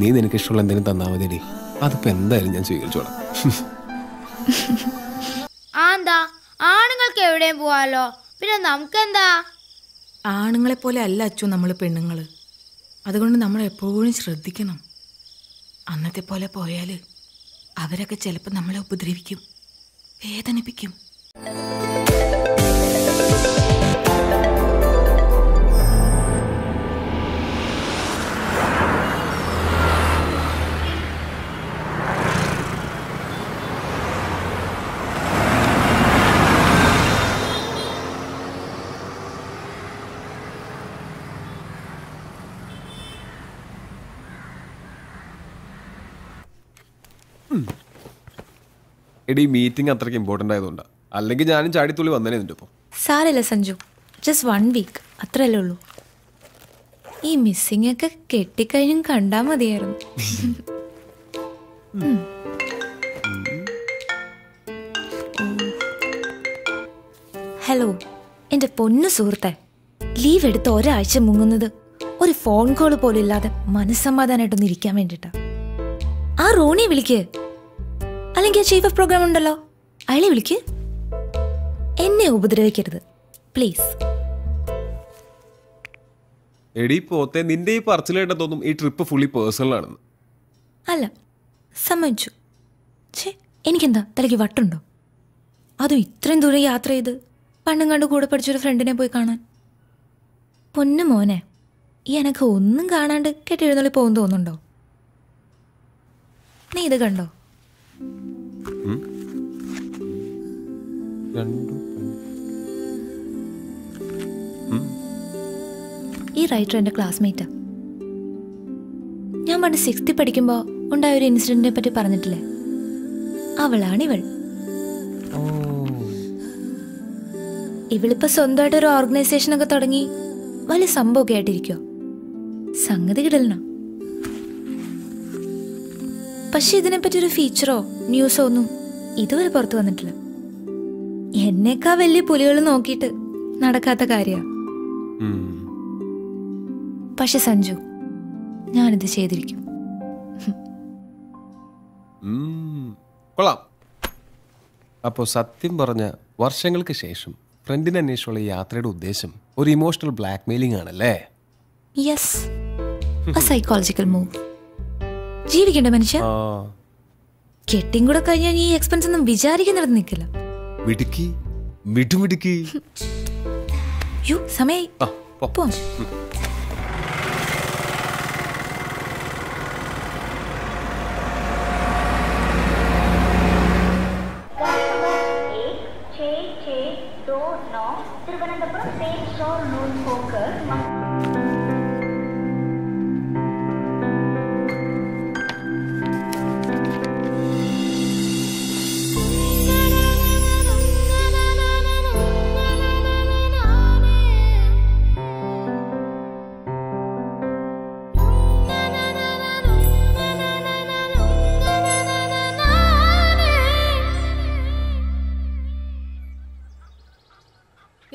നീ നിനക്ക് ഇഷ്ടമുള്ള എന്തെങ്കിലും തന്നാൽ മതിയടി. അതിപ്പോ എന്തായാലും ഞാൻ സ്വീകരിച്ചോളാം. എന്താ ആണുങ്ങൾക്ക് എവിടെയും പോവാലോ, പിന്നെ നമുക്കെന്താ? ആണുങ്ങളെ പോലെ അല്ല അച്ചു നമ്മൾ പെണ്ണുങ്ങൾ. അതുകൊണ്ട് നമ്മൾ എപ്പോഴും ശ്രദ്ധിക്കണം. അന്നത്തെ പോലെ പോയാൽ അവരൊക്കെ ചിലപ്പോൾ നമ്മളെ ഉപദ്രവിക്കും, വേദനിപ്പിക്കും. എടി മീറ്റിംഗ് അത്രയ്ക്ക് ഇമ്പോർട്ടൻ്റ് ആയതുകൊണ്ടാ, അല്ലെങ്കിൽ ഞാനും ചാടിത്തുള്ളി വന്നേനെ നിന്റെ ഒപ്പം. സാരമില്ല സഞ്ജു, ജസ്റ്റ് 1 വീക്ക് അത്രയല്ലേ ഉള്ളൂ. ഈ മിസ്സിംഗ് ഒക്കെ കെട്ടിക്കഴിഞ്ഞും കണ്ടാൽ മതിയായിരുന്നു. ഹലോ എൻ്റെ പൊന്നു സുഹൃത്തെ, ലീവ് എടുത്ത് ഒരാഴ്ച മുങ്ങുന്നത് ഒരു ഫോൺ കോൾ പോലും ഇല്ലാതെ മനസ്സമാധാനമായിട്ടൊന്ന് ഇരിക്കാൻ വേണ്ടിയിട്ടാ. ആ റോണിയെ വിളിക്ക്, അല്ലെങ്കിൽ ആ ചീഫ് ഓഫ് പ്രോഗ്രാം ഉണ്ടല്ലോ അയാളെ വിളിക്ക്. എന്നെ ഉപദ്രവിക്കരുത് പ്ലീസ്. എടി പോത്തെ, നിന്റെ ഈ പറച്ചിലായിട്ട് തോന്നും ഈ ട്രിപ്പ് ഫുള്ളി പേഴ്സണൽ ആണെന്ന്. അല്ല, സമ്മതിച്ചു. ഛേ, എനിക്കെന്താ തലയ്ക്ക് വട്ടുണ്ടോ? അതും ഇത്രയും ദൂരം യാത്ര ചെയ്ത് പണ്ടും കണ്ട് കൂടെ പഠിച്ചൊരു ഫ്രണ്ടിനെ പോയി കാണാൻ. പൊന്നു മോനെ, ഈ എനക്ക് ഒന്നും കാണാണ്ട് കെട്ടിയെഴുന്നള്ളി പോകും തോന്നുന്നുണ്ടോ? നീ ഇത് കണ്ടോ? ഈ റൈറ്റർ എൻ്റെ ക്ലാസ്മേറ്റാ. ഞാൻ പണ്ട് 6th പഠിക്കുമ്പോൾ ഉണ്ടായ ഒരു ഇൻസിഡന്റിനെ പറ്റി പറഞ്ഞിട്ടില്ലേ, അവളാണിവൾ. ഇവളിപ്പോ സ്വന്തമായിട്ട് ഒരു ഓർഗനൈസേഷനൊക്കെ തുടങ്ങി വലിയ സംഭവമൊക്കെ ആയിട്ടിരിക്കോ. സംഗതി കിടലണോ? പക്ഷെ ഇതിനെപ്പറ്റി ഒരു ഫീച്ചറോ ന്യൂസോ ഒന്നും ഇതുവരെ പുറത്തു വന്നിട്ടില്ല. എന്നേക്കാ വലിയ പുലികൾ നോക്കിയിട്ട് നടക്കാത്ത കാര്യ. പക്ഷെ സഞ്ജു, ഞാനിത് ചെയ്തിരിക്കും. കൊള്ളാം. അപ്പോ സത്യം പറഞ്ഞ വർഷങ്ങൾക്ക് ശേഷം ഫ്രണ്ടിനെ അന്വേഷിച്ചുള്ള യാത്രയുടെ ഉദ്ദേശം ഒരു ഇമോഷണൽ ബ്ലാക്ക് മെയിലിംഗ് ആണല്ലേ? Yes, a psychological move. ജീവിക്കണ്ട മനുഷ്യ. കെട്ടിയും കൂടെ കഴിഞ്ഞാൽ ഈ എക്സ്പെൻസ് ഒന്നും വിചാരിക്കുന്നിടത്ത് നിൽക്കില്ല. മിടുക്കി, മിടുമിടുക്കി. യോ, സമയായി. പോവാം.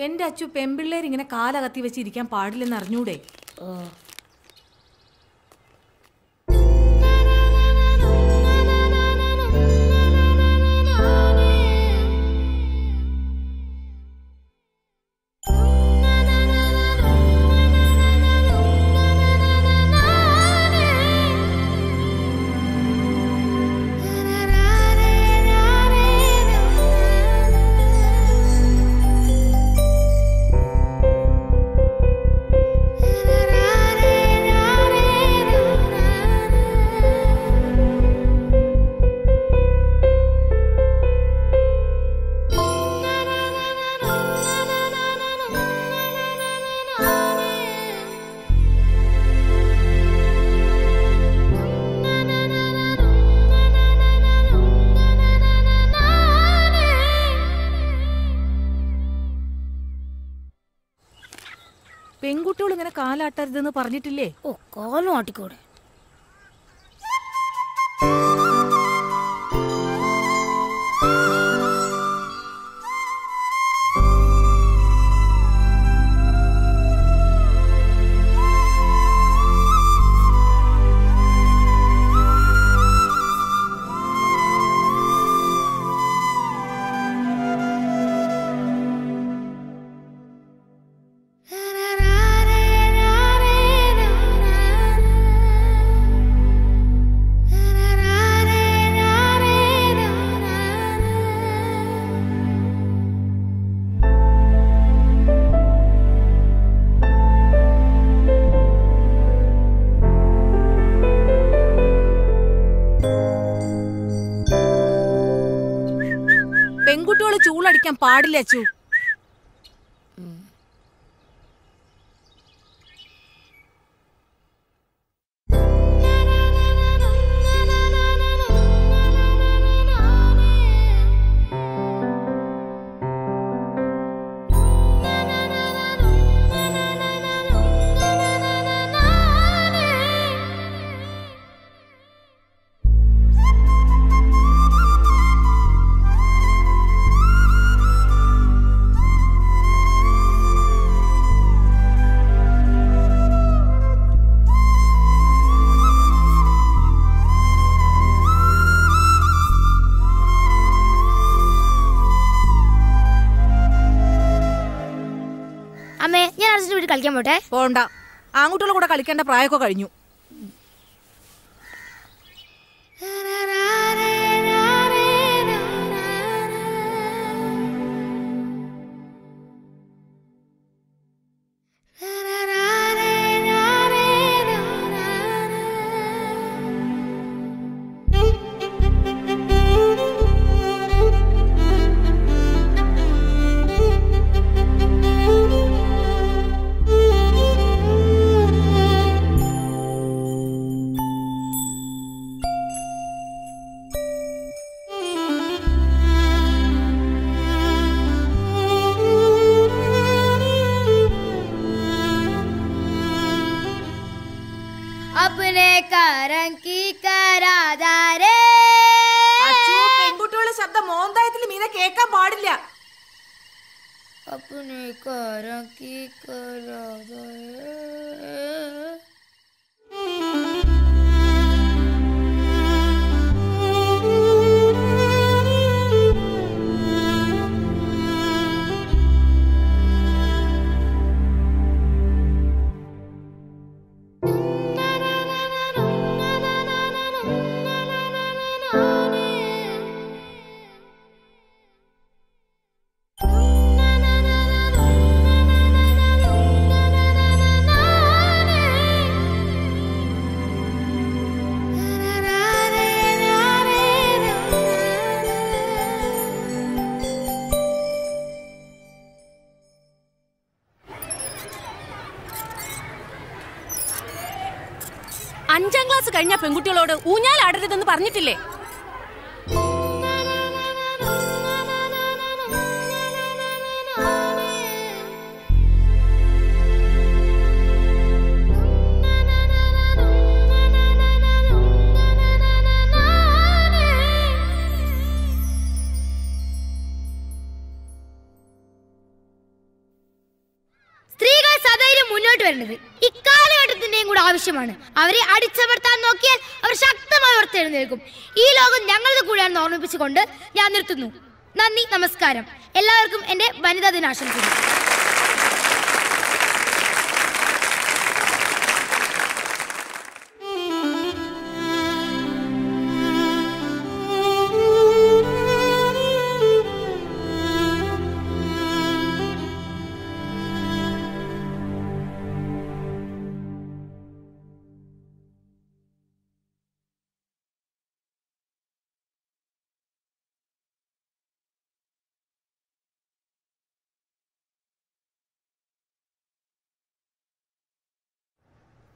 എന്റെ അച്ചു, പെമ്പിള്ളേർ ഇങ്ങനെ കാലകത്തി വെച്ചിരിക്കാൻ പാടില്ലെന്ന് അറിഞ്ഞൂടെ? പെൺകുട്ടികൾ ഇങ്ങനെ കാലാട്ടരുതെന്ന് പറഞ്ഞിട്ടില്ലേ? ഓ, കാലും ആട്ടിക്കോടെ. കളിക്കാൻ പാടില്ല അച്ചു. അമ്മേ, ഞാൻ അച്ഛൻ്റെ വീട്ടിൽ കളിക്കാൻ പോട്ടെ? പോണ്ട, ആൺകുട്ടികളുടെ കൂടെ കളിക്കേണ്ട പ്രായമൊക്കെ കഴിഞ്ഞു. പെൺകുട്ടികളുടെ ശബ്ദം മോന്തായത്തിൽ മീനെ കേൾക്കാൻ പാടില്ല. അഞ്ചാം ക്ലാസ് കഴിഞ്ഞ പെൺകുട്ടികളോട് ഊഞ്ഞാലാടരുതെന്ന് പറഞ്ഞിട്ടില്ലേ? ഇക്കാലഘട്ടത്തിന്റെയും കൂടെ ആവശ്യമാണ്. അവരെ അടിച്ചമർത്താൻ നോക്കിയാൽ അവർ ശക്തമായി ഉയർത്തെഴുന്നേൽക്കും. ഈ ലോകം ഞങ്ങളുടെ കൂടെയാണെന്ന് ഓർമ്മിപ്പിച്ചുകൊണ്ട് ഞാൻ നിർത്തുന്നു. നന്ദി, നമസ്കാരം. എല്ലാവർക്കും എന്റെ വനിതാ ദിനാശംസകൾ.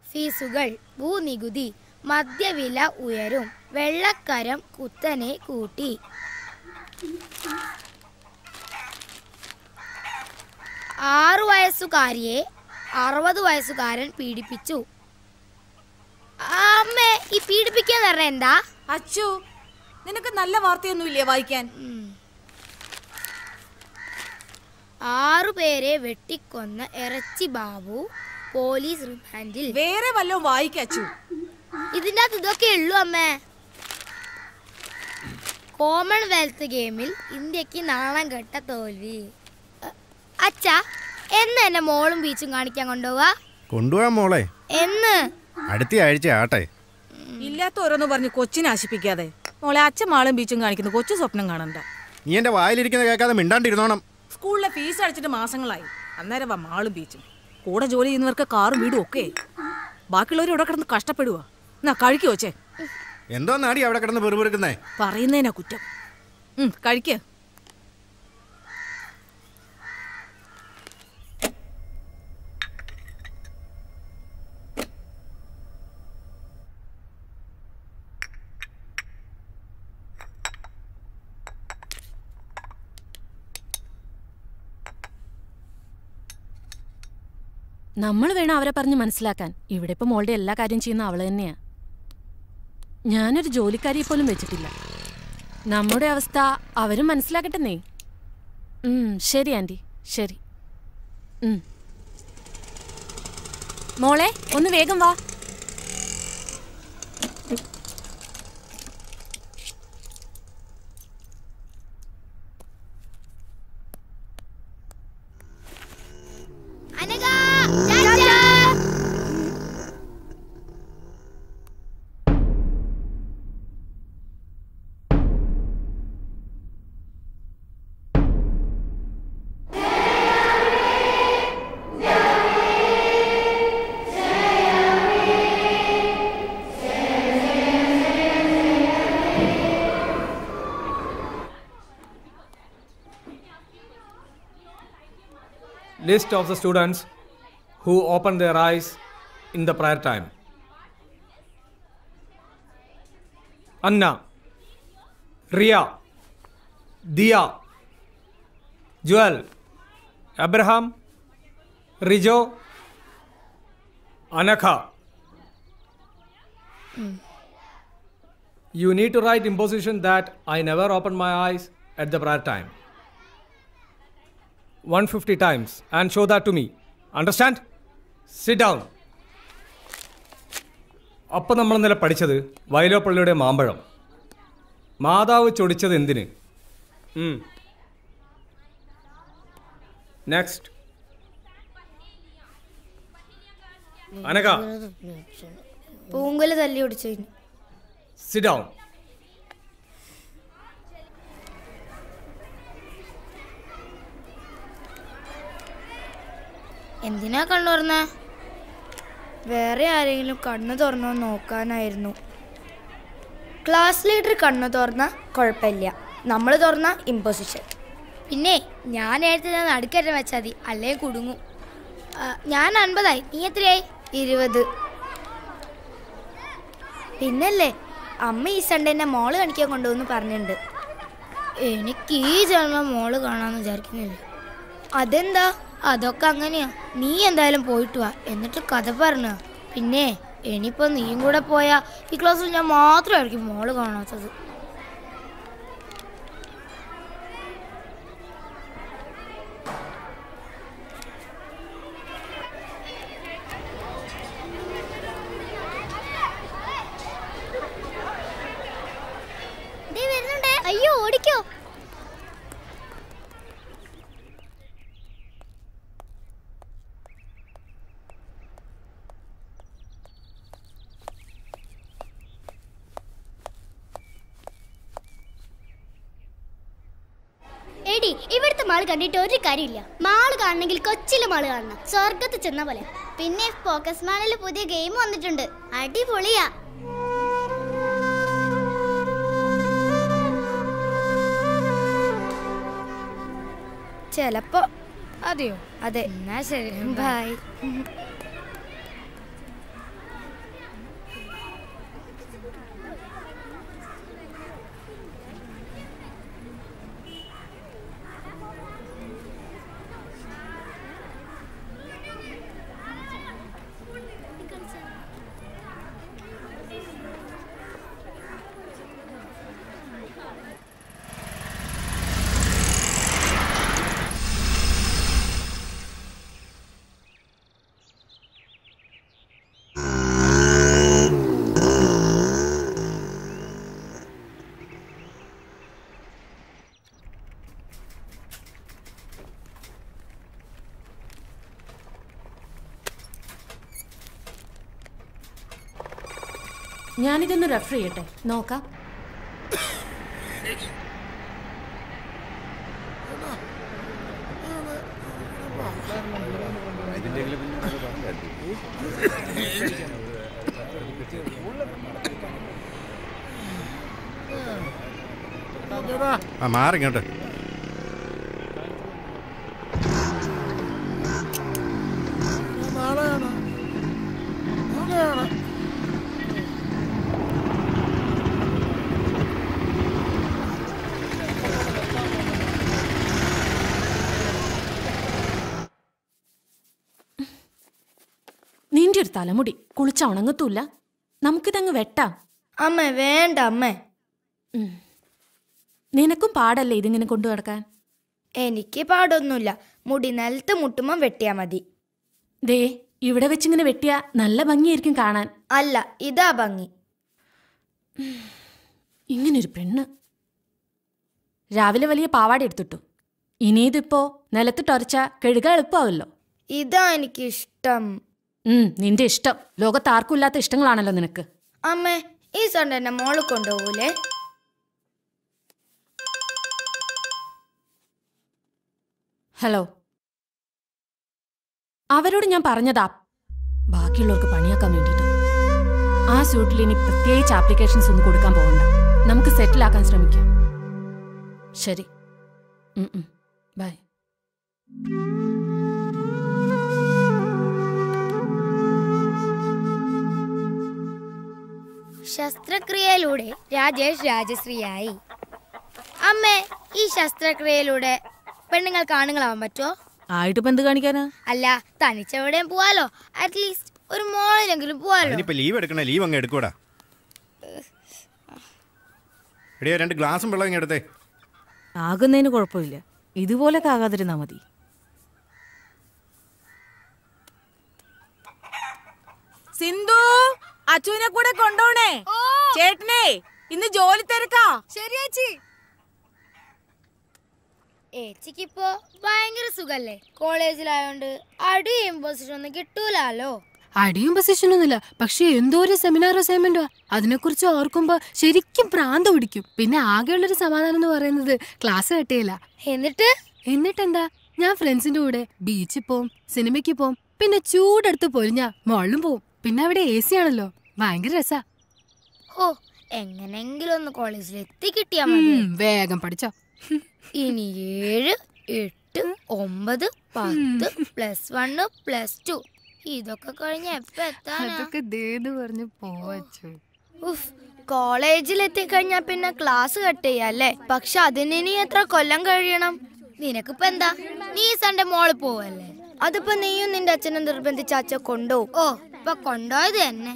ഫീസുകൾ, ഭൂനികുതി, മദ്യവില ഉയരും, വെള്ളക്കരം കുത്തനെ കൂട്ടി. 6 വയസ്സുകാരിയെ 60 വയസ്സുകാരൻ പീഡിപ്പിച്ചു. അമ്മേ, ഈ പീഡിപ്പിക്കാൻ പറഞ്ഞ എന്താ? അച്ചു, നിനക്ക് നല്ല വാർത്തയൊന്നുമില്ലേ വായിക്കാൻ? 6 പേരെ വെട്ടിക്കൊന്ന ഇറച്ചി ബാബു പോലീസ് റിമാൻഡിൽ. വേറെ വല്ലതും വായിക്കച്ചു. ഇതിൻ്റെ അകത്ത് ഇതൊക്കെ ഉള്ളൂ അമ്മേ. കോമൺവെൽത്ത് ഗെയിമിൽ ഇന്ത്യക്ക് നാണം കെട്ട തോൽവി. അച്ഛാ, എന്ന് എന്നെ മോളും ബീച്ചും കാണിക്കാൻ കൊണ്ടുപോവാ? കൊണ്ടുപോവാ മോളെ. എന്ന്? അടുത്ത ആഴ്ച ആട്ടെ. ഇല്ലാത്ത ഓരോന്ന് പറഞ്ഞ് കൊച്ചിനെ ആശിപ്പിക്കാതെ. മോളെ, അച്ഛൻ മാളും ബീച്ചും കാണിക്കുന്നു, കൊച്ചു സ്വപ്നം കാണണ്ട. നീ എന്റെ വായിലിരിക്കുന്ന കേൾക്കാതെ മിണ്ടാണ്ടിരുന്നോണം. സ്കൂളിലെ ഫീസ് അടച്ചിട്ട് മാസങ്ങളായി. അന്നേരം വാ മാളും ബീച്ചും. കൂടെ ജോലി ചെയ്യുന്നവർക്ക് കാറും വീടും ഒക്കെ. ബാക്കിയുള്ളവർ ഇവിടെ കിടന്ന് കഷ്ടപ്പെടുക. എന്നാ കഴിക്കോ ചേ? എന്തോന്നാടി അവിടെ കിടന്ന് പെറുപെറുക്കുന്നേ? പറയുന്നതിനാ കുറ്റം. കഴിക്ക. നമ്മൾ വേണം അവരെ പറഞ്ഞ് മനസ്സിലാക്കാൻ. ഇവിടെ ഇപ്പൊ മോളുടെ എല്ലാ കാര്യം ചെയ്യുന്ന അവള് തന്നെയാ. ഞാനൊരു ജോലിക്കാരിയെ പോലും വെച്ചിട്ടില്ല. നമ്മുടെ അവസ്ഥ അവരും മനസ്സിലാക്കട്ടെന്നേ. ശരി ആന്റി, ശരി. മോളെ ഒന്ന് വേഗം വാ. List of the students who opened their eyes in the prayer time. Anna, Ria, Dia, Joel, Abraham, Rijo, Anakha. You need to write imposition that I never opened my eyes at the prayer time 150 times and show that to me. Understand? Sit down. അപ്പം നമ്മൾ ഇന്നലെ പഠിച്ചത് വയലോപ്പള്ളിയുടെ മാമ്പഴം. മാതാവ് ചൊടിച്ചത് എന്തിന്? Next. അനക. പൂങ്കുല തല്ലി ഒടിച്ചു. Sit down. എന്തിനാ കണ്ണു തുറന്ന? വേറെ ആരെങ്കിലും കണ്ണു തുറന്നോ നോക്കാനായിരുന്നു. ക്ലാസ് ലീഡർ കണ്ണു തുറന്ന കുഴപ്പമില്ല, നമ്മൾ തുറന്ന ഇമ്പോസിഷൻ. പിന്നെ ഞാൻ നേരത്തെ നടുക്കറ്റം വെച്ചാൽ മതി, അല്ലേ കുടുങ്ങും. ഞാൻ 50 നീ എത്രയായി? 20. പിന്നല്ലേ അമ്മ ഈ സൺഡേ എന്നെ മോള് കാണിക്കാൻ കൊണ്ടുവന്ന് പറഞ്ഞിട്ടുണ്ട്. എനിക്ക് ഈ ജന്മം മോള് കാണാമെന്ന് വിചാരിക്കുന്നില്ല. അതെന്താ? അതൊക്കെ അങ്ങനെയാ. നീ എന്തായാലും പോയിട്ട് വാ, എന്നിട്ട് കഥ പറഞ്ഞ. പിന്നെ ഇനിയിപ്പോൾ നീയും കൂടെ പോയാൽ ഈ ക്ലാസ്സിൽ ഞാൻ മാത്രമായിരിക്കും മോള് കാണാത്തത്. അയ്യോ ഓടിക്കോ. എടി, ഇവിടുത്തെ മാള് കണ്ടിട്ട് ഒരു കാര്യമില്ല. മാള് കാണണമെങ്കിൽ കൊച്ചിലെ മാള് കാണണം, സ്വർഗത്ത് ചെന്ന പോലെ. പിന്നെ ഫോക്കസ് മാളിൽ പുതിയ ഗെയിം വന്നിട്ടുണ്ട്, അടിപൊളിയാ. ചെലപ്പോ. അതെയോ? അതെ. എന്നാ ശരി, ബൈ. ഞാനിതൊന്ന് റെഫർ ചെയ്യട്ടെ, നോക്കാം. മാറിങ്ങോട്ട്. ഒരു തലമുടി കുളിച്ച ഉണങ്ങത്തൂല്ല. നമുക്കിതങ്ങ് വെട്ടാം. അമ്മ വേണ്ട അമ്മേ. നിനക്കും പാടല്ലേ ഇതിങ്ങനെ കൊണ്ടു നടക്കാൻ? എനിക്ക് പാടൊന്നുമില്ല. മുടി നിലത്ത് മുട്ടുമ്പം വെട്ടിയാ മതി. ദേ ഇവിടെ വെച്ചിങ്ങനെ വെട്ടിയാ നല്ല ഭംഗിയായിരിക്കും കാണാൻ. അല്ല, ഇതാ ഭംഗി. ഇങ്ങനൊരു പെണ്ണ്. രാവിലെ വലിയ പാവാട എടുത്തിട്ടു. ഇനിയിതിപ്പോ നിലത്തിട്ടൊരച്ച കഴുകാൻ എളുപ്പമാവല്ലോ. ഇതാ എനിക്കിഷ്ടം. നിന്റെ ഇഷ്ടം. ലോകത്ത് ആർക്കും ഇല്ലാത്ത ഇഷ്ടങ്ങളാണല്ലോ നിനക്ക്. അമ്മേ, ഈ സൺഡേ എന്നെ മോള് കൊണ്ടുപോകൂലേ? ഹലോ, അവരോട് ഞാൻ പറഞ്ഞതാ ബാക്കിയുള്ളവർക്ക് പണിയാക്കാൻ വേണ്ടിയിട്ട്. ആ സ്യൂട്ടിൽ ഇനി പ്രത്യേകിച്ച് ആപ്ലിക്കേഷൻസ് ഒന്നും കൊടുക്കാൻ പോകണ്ട. നമുക്ക് സെറ്റിലാക്കാൻ ശ്രമിക്കാം. ശരി, ബൈ. ശസ്ത്രക്രിയയിലൂടെ രാജേഷ് രാജശ്രീയായി. അമ്മേ, ഈ ശസ്ത്രക്രിയയിലൂടെ പെണ്ണുങ്ങൾക്ക് ആണുങ്ങളാവാൻ പറ്റുമോ? ആയിട്ടിപ്പോ എന്ത് കാണിക്കാനാ? അല്ല, തനിച്ചെവിടെയും പോവാലോ. അറ്റ്ലീസ്റ്റ് ഒരു മോളിലെങ്കിലും പോവാലോ. ലീവ് എടുക്കണേ, ലീവ് അങ്ങ് എടുക്കൂടാ. എടിയോ 2 ഗ്ലാസും വെള്ളം ഇങ്ങ് എടുത്തേ. ആകുന്നതിന് കുഴപ്പമില്ല, ഇതുപോലൊക്കെ ആകാതിരുന്നാ മതി. സിന്ധു, അച്ചുവിനെ കൂടെ കൊണ്ടോണേ. ചേട്ടനെ ഇന്ന് ജോലി തിരക്കാ. ശരി ചേച്ചി. ഏച്ചിക്കിപ്പോ ഭയങ്കര സുഖല്ലേ? കോളേജിലായോണ്ട് അടിയും പൊസിഷൻ ഒന്നും കിട്ടൂലോ. അടിയും പൊസിഷനൊന്നുമില്ല, പക്ഷെ എന്തോ ഒരു സെമിനാർ അസൈൻമെന്റോ അതിനെക്കുറിച്ച് ഓർക്കുമ്പോ ശരിക്കും പ്രാന്ത് പിടിക്കും. പിന്നെ ആകെയുള്ളൊരു സമാധാനം എന്ന് പറയുന്നത് ക്ലാസ് കട്ടിയില്ല. എന്നിട്ടെന്താ, ഞാൻ ഫ്രണ്ട്സിന്റെ കൂടെ ബീച്ചിൽ പോവും, സിനിമയ്ക്ക് പോവും, പിന്നെ ചൂടെടുത്ത് പൊരിഞ്ഞ മോളിലും പോവും. പിന്നെ അവിടെ AC ആണല്ലോ, ഭയങ്കര രസാ. ഓ, എങ്ങനെങ്കിലും ഒന്ന് കോളേജിൽ എത്തി കിട്ടിയാ മതി. വേഗം പഠിച്ചോ. ഇനി 7, 8, 9, 10 +1 +2 ഇതൊക്കെ കഴിഞ്ഞ എപ്പ എത്താനാ? പറഞ്ഞു പോവച്ചു. കോളേജിൽ എത്തിക്കഴിഞ്ഞാ പിന്നെ ക്ലാസ് കട്ട് ചെയ്യല്ലേ. പക്ഷെ അതിന് ഇനി എത്ര കൊല്ലം കഴിയണം? നിനക്കിപ്പോ എന്താ, നീ സൺഡേ മോള് പോവല്ലേ? അതിപ്പോ നീയും നിന്റെ അച്ഛനും നിർബന്ധിച്ച അച്ഛൻ കൊണ്ടുപോകും. ഓ, ഇപ്പൊ കൊണ്ടുപോയത് തന്നെ.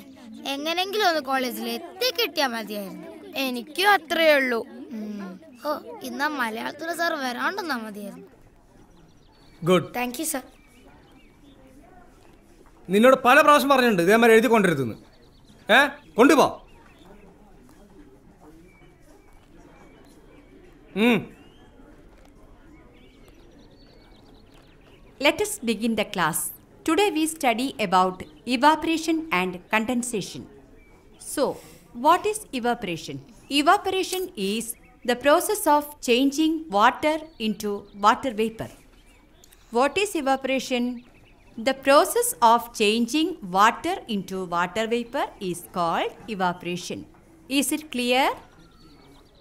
എങ്ങനെങ്കിലും ഒന്ന് കോളേജിൽ എത്തിക്കിട്ടിയാ മതിയായിരുന്നു. എനിക്കും അത്രയേ ഉള്ളൂ. ഓ, ഇന്നാ മലയാളത്തിലെ സാർ വരാണ്ടെന്നാ മതിയായിരുന്നു. Good, thank you sir. നിന്നോട് പല പ്രാവശ്യം പറഞ്ഞിട്ടുണ്ട് ഇതേമാതിരി എഴുതി കൊണ്ടിരുത്തുന്നു. കൊണ്ടുപോ. Let us begin the class. Today we study about evaporation and condensation. So, what is evaporation? Evaporation is the process of changing water into water vapor. What is evaporation? The process of changing water into water vapor is called evaporation. Is it clear?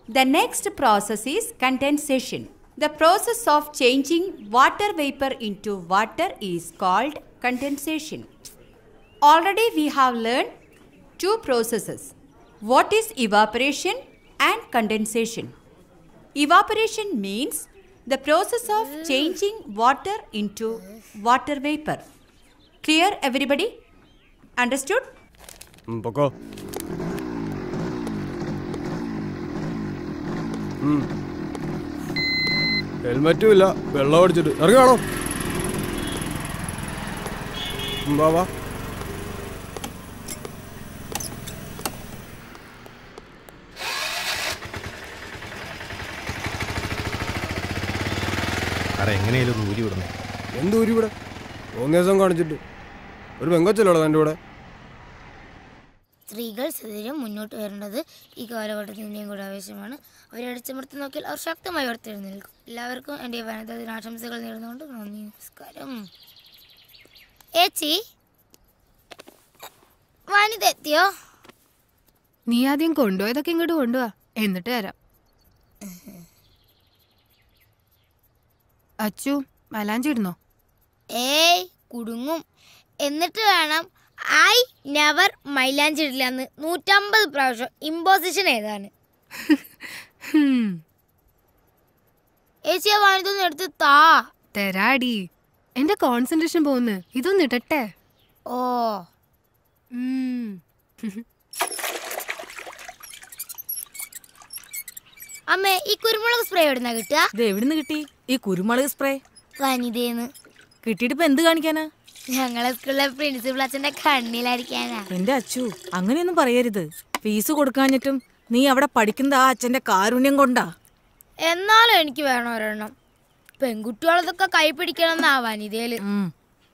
The next process is condensation. The process of changing water vapor into water is called condensation. Already we have learned 2 processes. What is evaporation and condensation? Evaporation means the process of changing water into water vapor. Clear everybody? Understood? Poko. ഹെൽമെറ്റും ഇല്ല, വെള്ളം അടിച്ചിട്ട് ഇറങ്ങാണോ? വാ. എങ്ങനെയാലും ഊരി വിടണേ. എന്ത് ഊരി വിടെ? 3 ദിവസം കാണിച്ചിട്ട് ഒരു പെങ്കൊച്ചല്ലോ എൻ്റെ കൂടെ. സ്ത്രീകൾ സ്ഥിരം മുന്നോട്ട് വരേണ്ടത് ഈ കാലഘട്ടത്തിൻ്റെയും കൂടെ ആവശ്യമാണ്. അവരെ അടിച്ചമർത്തി നോക്കിയാൽ അവർ ശക്തമായി ഉയർത്തെഴുന്നേൽക്കും. എല്ലാവർക്കും എൻ്റെ വനിതാ ദിനാശംസകൾ നേർന്നുകൊണ്ട് നന്ദി, നമസ്കാരം. ഏച്ചി, വനിത എത്തിയോ? നീ ആദ്യം കൊണ്ടുപോയതൊക്കെ ഇങ്ങോട്ട് കൊണ്ടുപോവാ, എന്നിട്ട് തരാം. അച്ചു, മലാഞ്ചി ഇടുന്നോ? ഏയ്, കുടുങ്ങും. എന്നിട്ട് വേണം ഐ നെവർ മൈലാഞ്ചി ഇടില്ലെന്ന് 150 പ്രാവശ്യം ഇമ്പോസിഷൻ ഏതാണ്? ഏച്ചിയെ വാങ്ങിതൊന്നും എടുത്ത് താ. തരാടി, എന്റെ കോൺസെൻട്രേഷൻ പോകുന്നു. ഇതൊന്നും ഇടട്ടെ. ഓ, അമ്മേ, ഈ കുരുമുളക് സ്പ്രേ എവിടുന്നാ കിട്ടുക? ഇത് എവിടുന്ന് കിട്ടി ഈ കുരുമുളക് സ്പ്രേ? വനിതേന്ന്. കിട്ടിയിട്ട് ഇപ്പൊ എന്ത് കാണിക്കാനാ? ഞങ്ങളെ സ്കൂളിലെ പ്രിൻസിപ്പൽ അച്ഛന്റെ കണ്ണിലായിരിക്കാനാ. എന്റെ അച്ചു, അങ്ങനെയൊന്നും പറയരുത്. ഫീസ് കൊടുക്കാഞ്ഞിട്ടും നീ അവിടെ പഠിക്കുന്ന ആ അച്ഛന്റെ കാരുണ്യം കൊണ്ടാ. എന്നാലും എനിക്ക് വേണം ഒരെണ്ണം. പെൺകുട്ടികളതൊക്കെ കൈ പിടിക്കണമെന്നാ വനിതയില്.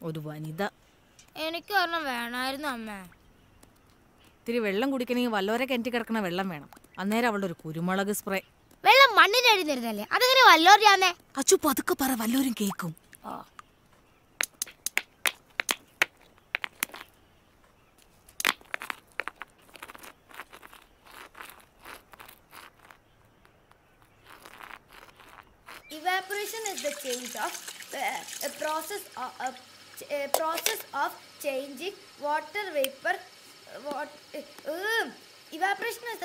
ഒരു വനിത. എനിക്ക് ഒരെണ്ണം വേണമായിരുന്നു അമ്മ. ഇത്തിരി വെള്ളം കുടിക്കണമെങ്കിൽ വല്ലോരെ കിണറ്റി കിടക്കണ വെള്ളം വേണം. അന്നേരം അവളുടെ ഒരു കുരുമുളക് സ്പ്രേ. വെള്ളം മണ്ണിന്റെ അടി തരുന്നല്ലേ, അതെങ്ങനെ വല്ലോറിയാന്നേ? അച്ചു പതുക്കെ പറ, വല്ലോരും കേക്കും. Evaporation is the change of a process of changing water vapor. Evaporation is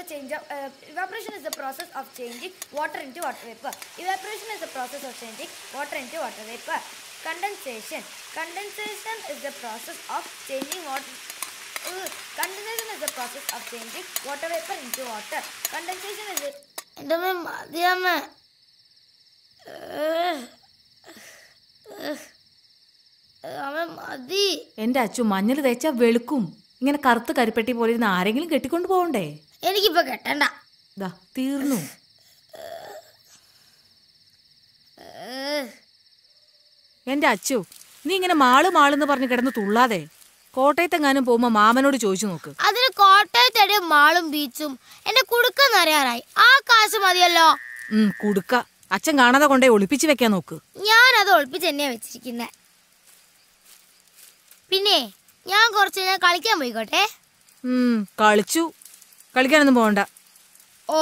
the process of changing water into water vapor. Evaporation is the process of changing water into water vapor. Condensation is the process of changing water. Condensation is the process of changing water vapor into water. Condensation is the. എന്റെ അച്ചു, മഞ്ഞൾ തേച്ചാ വെളുക്കും. ഇങ്ങനെ കറുത്ത് കരിപ്പെട്ടി പോലെ ഇരുന്ന് ആരെങ്കിലും കെട്ടിക്കൊണ്ട് പോകണ്ടേ? എനിക്കിപ്പോ കെട്ടണ്ട. തീർന്നു. എന്റെ അച്ചു, നീ ഇങ്ങനെ മാളെന്ന് പറഞ്ഞ് കിടന്ന് തുള്ളാതെ കോട്ടയത്തെങ്ങാനും പോകുമ്പോ മാമനോട് ചോദിച്ചു നോക്ക്. അതിന് കോട്ടയത്തെ മാളും ബീച്ചും എന്റെ കുടുക്കെന്നറിയാറായി. ആ കാശ് മതിയല്ലോ. കുടുക്ക അച്ഛൻ കാണാതെ കൊണ്ടേ ഒളിപ്പിച്ച് വെക്കാൻ നോക്ക്. ഞാനത് ഒളിപ്പിച്ച് തന്നെയാ വെച്ചിരിക്കുന്നെ. പിന്നെ ഞാൻ കുറച്ച് നേരം കളിക്കാൻ പോയിക്കോട്ടെ. കളിച്ചു. കളിക്കാനൊന്നും പോകണ്ട. ഓ,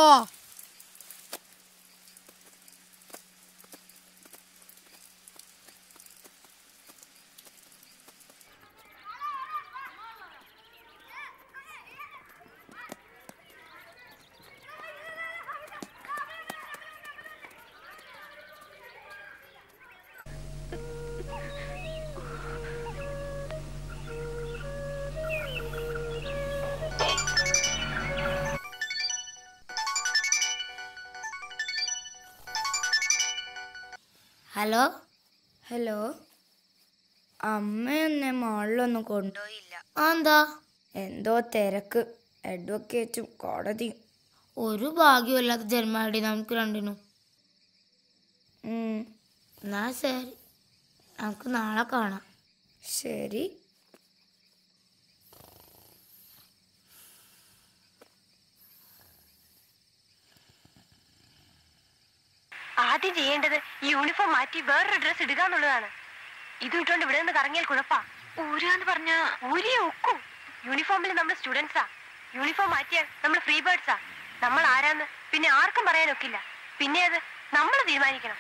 ഹലോ ഹലോ. അമ്മയെന്നെ മാളിലൊന്നും കൊണ്ടുപോയില്ല. എന്താ? എന്തോ തിരക്ക്, അഡ്വക്കേറ്റും കോടതിയും. ഒരു ഭാഗ്യമില്ലാത്ത ജന്മാടി നമുക്ക് രണ്ടിനും. എന്നാ ശരി, നമുക്ക് നാളെ കാണാം. ശരി. ആദ്യം ചെയ്യേണ്ടത് ഈ യൂണിഫോം മാറ്റി വേറൊരു ഡ്രസ് ഇടുക എന്നുള്ളതാണ്. ഇത് ഇട്ടുകൊണ്ട് ഇവിടെ നിന്ന് കറങ്ങിയാൽ കുഴപ്പാ. ഊരാന്ന് പറഞ്ഞ ഊരിയെ ഒക്കും. യൂണിഫോമിൽ നമ്മൾ സ്റ്റുഡൻസാ. യൂണിഫോം മാറ്റിയാൽ നമ്മൾ ഫ്രീ ബേർഡ്സാ. നമ്മൾ ആരാന്ന് പിന്നെ ആർക്കും പറയാനൊക്കില്ല. പിന്നെ അത് നമ്മൾ തീരുമാനിക്കണം.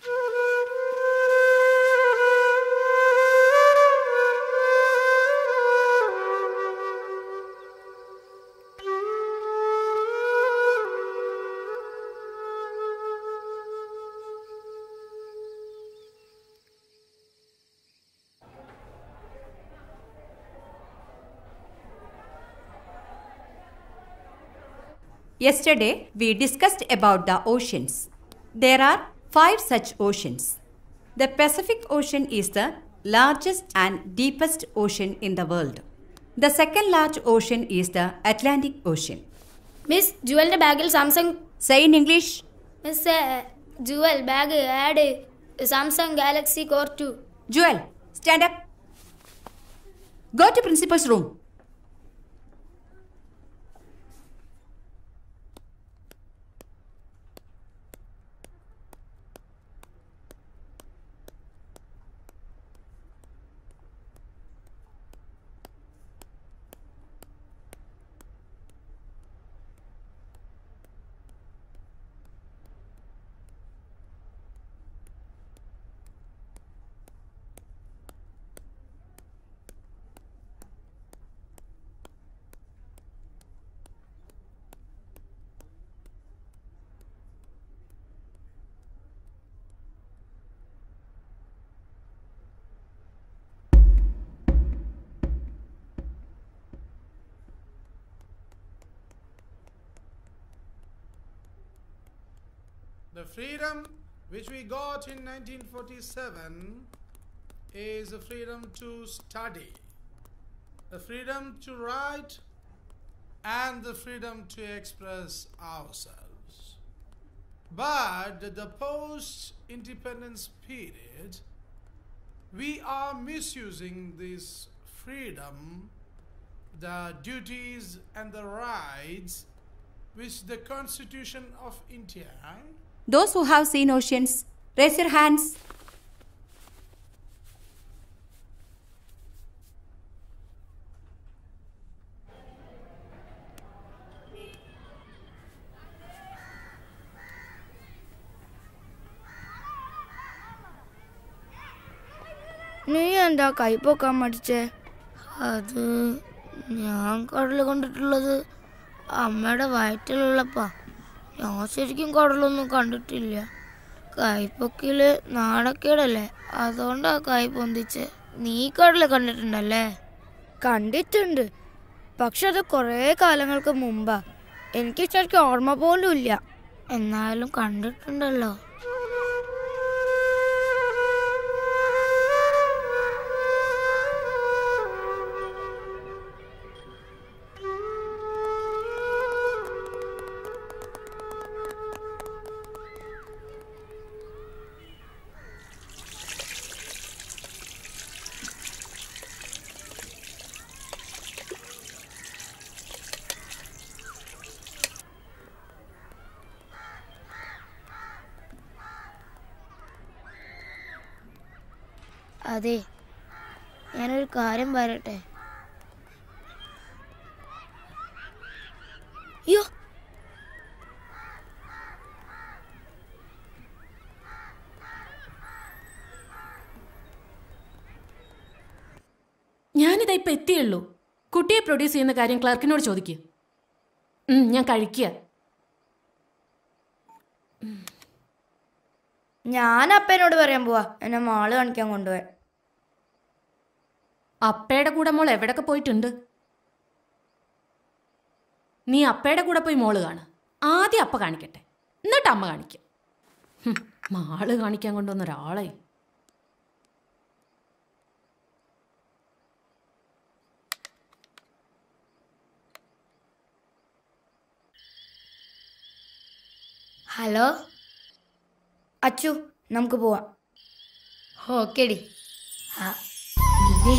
Yesterday, we discussed about the oceans. There are 5 such oceans. The Pacific Ocean is the largest and deepest ocean in the world. The second large ocean is the Atlantic Ocean. Miss, Jewel bagil Samsung. Say in English. Miss, Jewel bag add Samsung Galaxy Core 2. Jewel, stand up. Go to principal's room. The freedom which we got in 1947 is the freedom to study, the freedom to write, and the freedom to express ourselves. But the post-independence period, we are misusing this freedom, the duties and the rights which the Constitution of India. Those who have seen oceans, raise your hands. നീ എന്താ കൈ പൊക്കാൻ മടിച്ചേ? അത് ഞാൻ കടൽ കണ്ടിട്ടുള്ളത് അമ്മയുടെ വയറ്റിലുള്ളപ്പാ. ഞാൻ ശരിക്കും കടലൊന്നും കണ്ടിട്ടില്ല. കൈപ്പൊക്കില് നാണക്കേടല്ലേ, അതുകൊണ്ടാ കൈ പൊന്തിച്ച്. നീ കടൽ കണ്ടിട്ടുണ്ടല്ലേ? കണ്ടിട്ടുണ്ട്, പക്ഷെ അത് കുറേ കാലങ്ങൾക്ക് മുമ്പാ. എനിക്ക് ശരിക്കും ഓർമ്മ പോലും ഇല്ല. എന്നാലും കണ്ടിട്ടുണ്ടല്ലോ. അതെ, ഞാനൊരു കാര്യം പറയട്ടെ. അയ്യോ, ഞാനിതാ ഇപ്പൊ എത്തിയുള്ളൂ. കുട്ടിയെ പ്രൊഡ്യൂസ് ചെയ്യുന്ന കാര്യം ക്ലർക്കിനോട് ചോദിക്കുക. ഞാൻ കഴിക്കുക. ഞാൻ അപ്പനോട് പറയാൻ പോവാ എന്നെ മാള് കാണിക്കാൻ കൊണ്ടുപോയി. അപ്പയുടെ കൂടെ മോൾ എവിടൊക്കെ പോയിട്ടുണ്ട്? നീ അപ്പയുടെ കൂടെ പോയി മോള് കാണുക. ആദ്യം അപ്പ കാണിക്കട്ടെ, എന്നിട്ട് അമ്മ കാണിക്കാം. മാള് കാണിക്കാൻ കൊണ്ടുവന്ന ഒരാളെ. ഹലോ അച്ചു, നമുക്ക് പോവാം. ഓക്കേടി. ഇതേ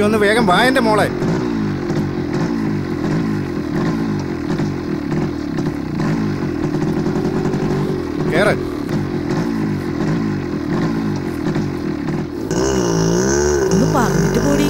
ഒന്ന് വേഗം വാ എൻ്റെ മോളെ. കേറ്. ഒന്ന് പറഞ്ഞിട്ട് പോടി.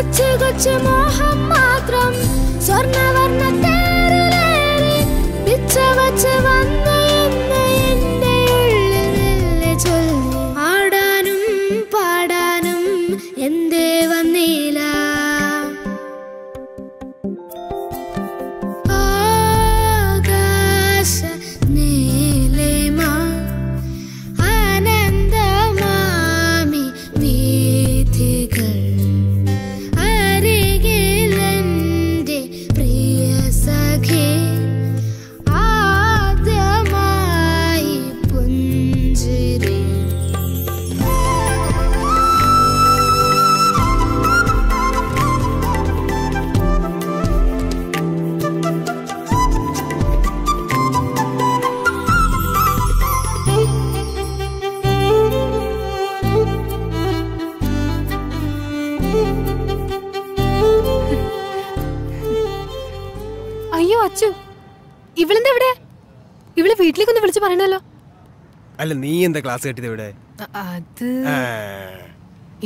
കൊച്ചു കൊച്ചു മോഹം മാത്രം സ്വർണ്ണവർണ്ണ തേരിലേറി പിച്ച വച്ച് വന്ന എന്നെ എന്റെ ഉള്ളിൽ മെല്ലെ ചൊല്ലി ആടാനും പാടാനും എന്തേ വന്നില്ല ആകാശ നീലിമ ആനന്ദമാമി വീഥികൾ അരികിലെന്റെ പ്രിയ സഖി ആദ്യമായി പുഞ്ചിരി അയ്യോ അച്ചു, ഇവളെന്താ ഇവിടെ? ഇവള് വീട്ടിലേക്കൊന്ന് വിളിച്ചു പറയണല്ലോ. അല്ല, നീ എന്താ ക്ലാസ് കേട്ടത് ഇവിടെ? അത്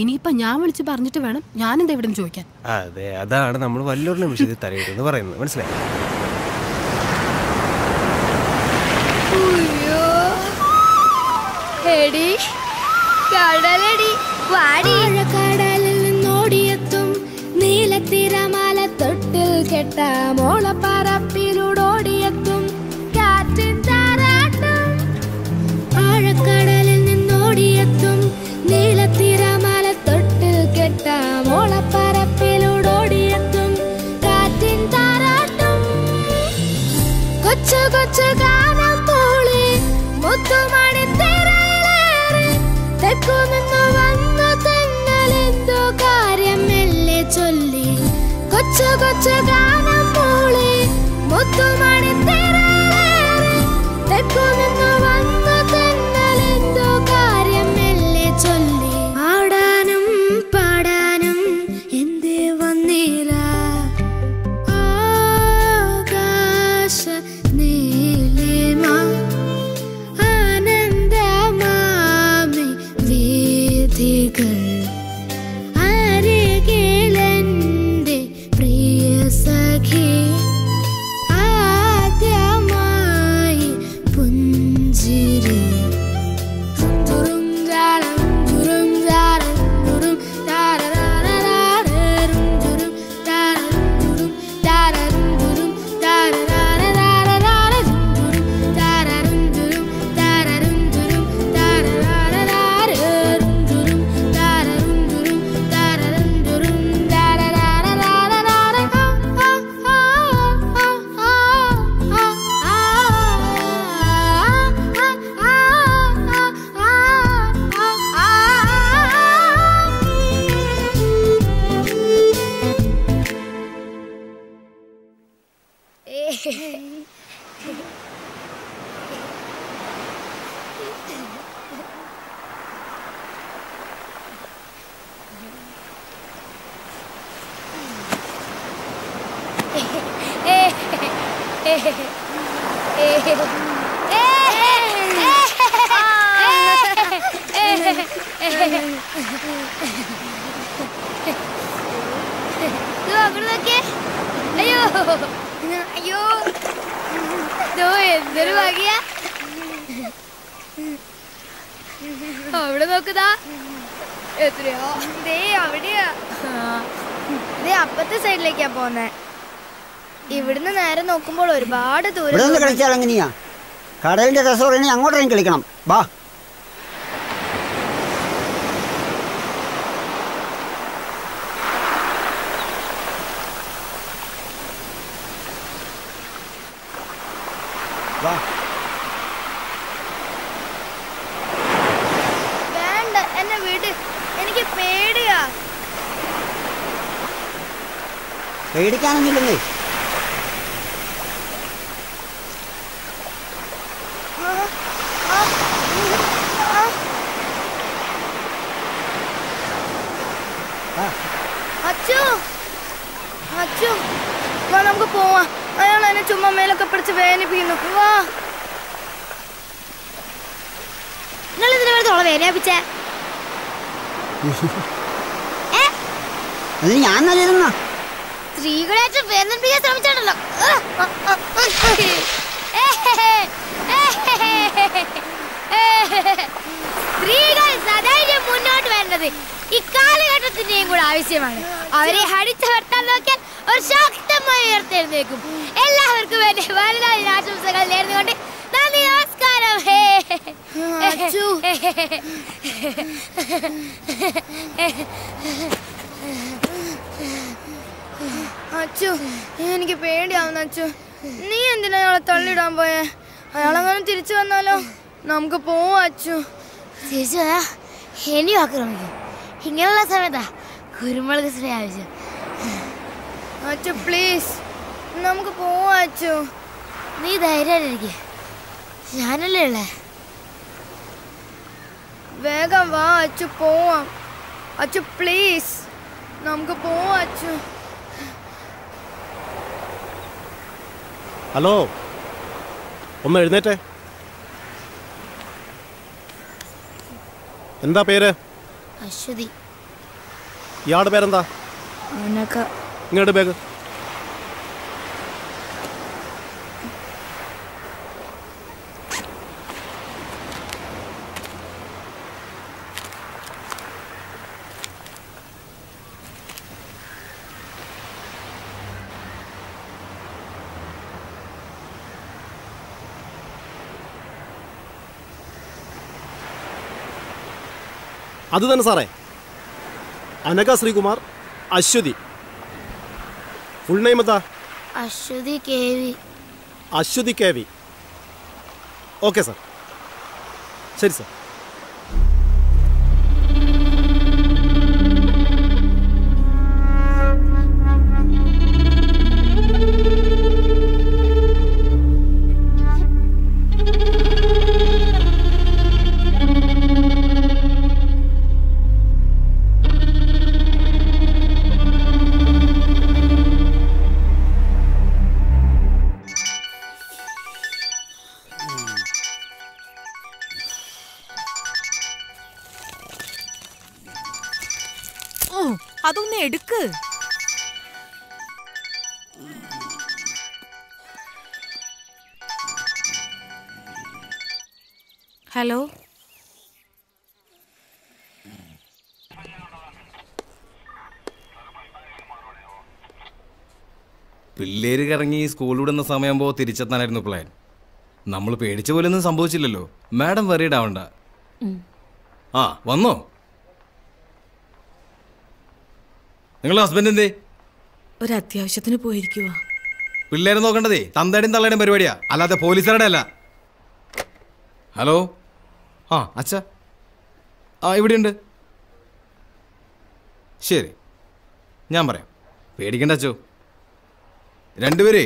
ഇനിയിപ്പൊ ഞാൻ വിളിച്ചു പറഞ്ഞിട്ട് വേണം ഞാൻ എന്താ ഇവിടെ ചോദിക്കാൻ. അതെ, അതാണ് നമ്മൾ വല്ലവരുടെ വിഷയത്തിൽ തലയിട്ടെന്ന് പറയുന്നത്, മനസ്സിലായി? കടലിൽ നിന്നോടിയെത്തും നീലത്തിരമാല തൊട്ടിൽ കെട്ട മോളപ്പറപ്പിലൂടോടിയെത്തും കാറ്റിൻ താരാട്ടും. ആഴക്കടലിൽ നിന്നോടിയെത്തും നീലത്തിരമാല തൊട്ടിൽ കെട്ട മോളപ്പറപ്പിലൂടോടിയെത്തും കാറ്റിൻ താരാട്ടും. കൊച്ചു കൊച്ചു ഗാനം മൂളി മുത്തുമണി തിരയിലേറി തെക്കു നിന്നു വന്നു തെന്നലെന്തോ കാര്യം മെല്ലെ ചൊല്ലി. കൊച്ചു കൊച്ചു ഗാനം മൂളി മുത്തുമണി തിരയിലേറി തെക്കു നിന്നു വന്നു തെന്നലെന്തോ കാര്യം മെല്ലെ ചൊല്ലി. ആടാനും പാടാനും എന്തേ വന്നില്ല ആകാശ നീലിമ ആനന്ദമാമി വീഥികൾ അരികിലെന്റെ പ്രിയ സഖി ആദ്യമായി പുഞ്ചിരി. തുറും ജാലം തുറും ജാലം തുറും താരരാരരാരരും തുറും താരം തുറും താരരും തുറും താരരാരരാരരും തുറും താരരും തുറും താരരും തുറും താരരാരരാരരും തുറും താരരും തുറും താരരും തുറും താരരാരരാരരും. അയ്യോ അയ്യോ, എന്തൊരു ഭാഗ്യ. അവിടെ നോക്കുതാ, എത്രയോ ദേ അവിടെയാ. ദേ അപ്പത്തെ സൈഡിലേക്കാ പോന്നെ. ഇവിടുന്ന് നേരെ നോക്കുമ്പോൾ ഒരുപാട് ദൂരം. കളിച്ചാൽ എങ്ങനെയാ? കടലിന്റെ രസം അങ്ങോട്ടേക്കും കളിക്കണം. വാ. വേണ്ട, എന്നെ വീട്. എനിക്ക് പേടിയാ. പേടിക്കാനൊന്നുമില്ലേ? അച്ചു അച്ചു, വാ നമുക്ക് പോവാ. അയാൾ എന്നെ ചുമ്മാ മേലൊക്കെ പിടിച്ച് വേദനിപ്പിക്കുന്നു. വാ. നിങ്ങൾ ഇതിനെ വേദനിപ്പിച്ചേ? അത് ഞാൻ നല്ലതെന്നാ. സ്ത്രീകളായിട്ട് വേദനിപ്പിക്കാൻ ശ്രമിച്ചാണല്ലോ. സ്ത്രീകൾ സധൈര്യം മുന്നോട്ട് വേണ്ടത് ഇക്കാലഘട്ടത്തിന്റെയും കൂടെ ആവശ്യമാണ്. അവരെ അടിച്ചമർത്താൻ നോക്കിയാൽ ഒരു ശക്തമായി ഉയർത്തെഴുന്നേക്കും. എല്ലാവർക്കും വേണ്ടി വനിതാ ദിനാശംസകൾ നേർന്നുകൊണ്ട് നന്ദി, നമസ്കാരം. അച്ചു, എനിക്ക് പേടിയാവുന്നു. അച്ചു, നീ എന്തിനാ അയാളെ തള്ളിയിടാൻ പോയേ? അയാളെങ്ങനെ തിരിച്ചു വന്നാലോ? നമുക്ക് പോവാ അച്ചു. തിരിച്ചു വരാ ഇനിയും ആക്രമിക്കും. ഇങ്ങനെയുള്ള സമയത്താ കുരുമുളക് സ്പ്രേ ആവശ്യം. അച്ചു പ്ലീസ്, നമുക്ക് പോവാ അച്ചു. നീ ധൈര്യമായിട്ടിരിക്കെ, ഞാനല്ലേ ഉള്ളേ. വേഗം വാ അച്ചു, പോവാം. അച്ചു പ്ലീസ്, നമുക്ക് പോവാ അച്ചു. ഹലോ, ഒന്ന് എഴുന്നേറ്റേ. എന്താ പേര്? അശ്വതി. ഇയാളുടെ പേരെന്താ? ഇങ്ങോട്ട് ബാഗ്. അത് തന്നെ സാറേ, അനഘ ശ്രീകുമാർ, അശ്വതി. ഫുൾ നെയിം എന്താ? Aswathy K V. Aswathy K V. Okay sir, ശരി സാർ. അതൊന്ന് എടുക്ക്. ഹലോ, പിള്ളേര് കറങ്ങി സ്കൂൾ വിടുന്ന സമയമാകുമ്പോൾ തിരിച്ചെത്താനായിരുന്നു പ്ലാൻ. നമ്മൾ പേടിച്ച പോലൊന്നും സംഭവിച്ചില്ലല്ലോ. മാഡം വെറീഡ് ആവണ്ട. ആ വന്നോ? നിങ്ങളുടെ ഹസ്ബൻഡ് എന്തേ? ഒരു അത്യാവശ്യത്തിന് പോയിരിക്കുവാ. പിള്ളേരെ നോക്കേണ്ടതേ തന്തയുടെയും തള്ളയുടെയും പരിപാടിയാ, അല്ലാതെ പോലീസുകാരുടെ അല്ല. ഹലോ, ആ അച്ഛ, ആ ഇവിടെയുണ്ട്. ശരി, ഞാൻ പറയാം, പേടിക്കണ്ട അച്ചോ. രണ്ടുപേരേ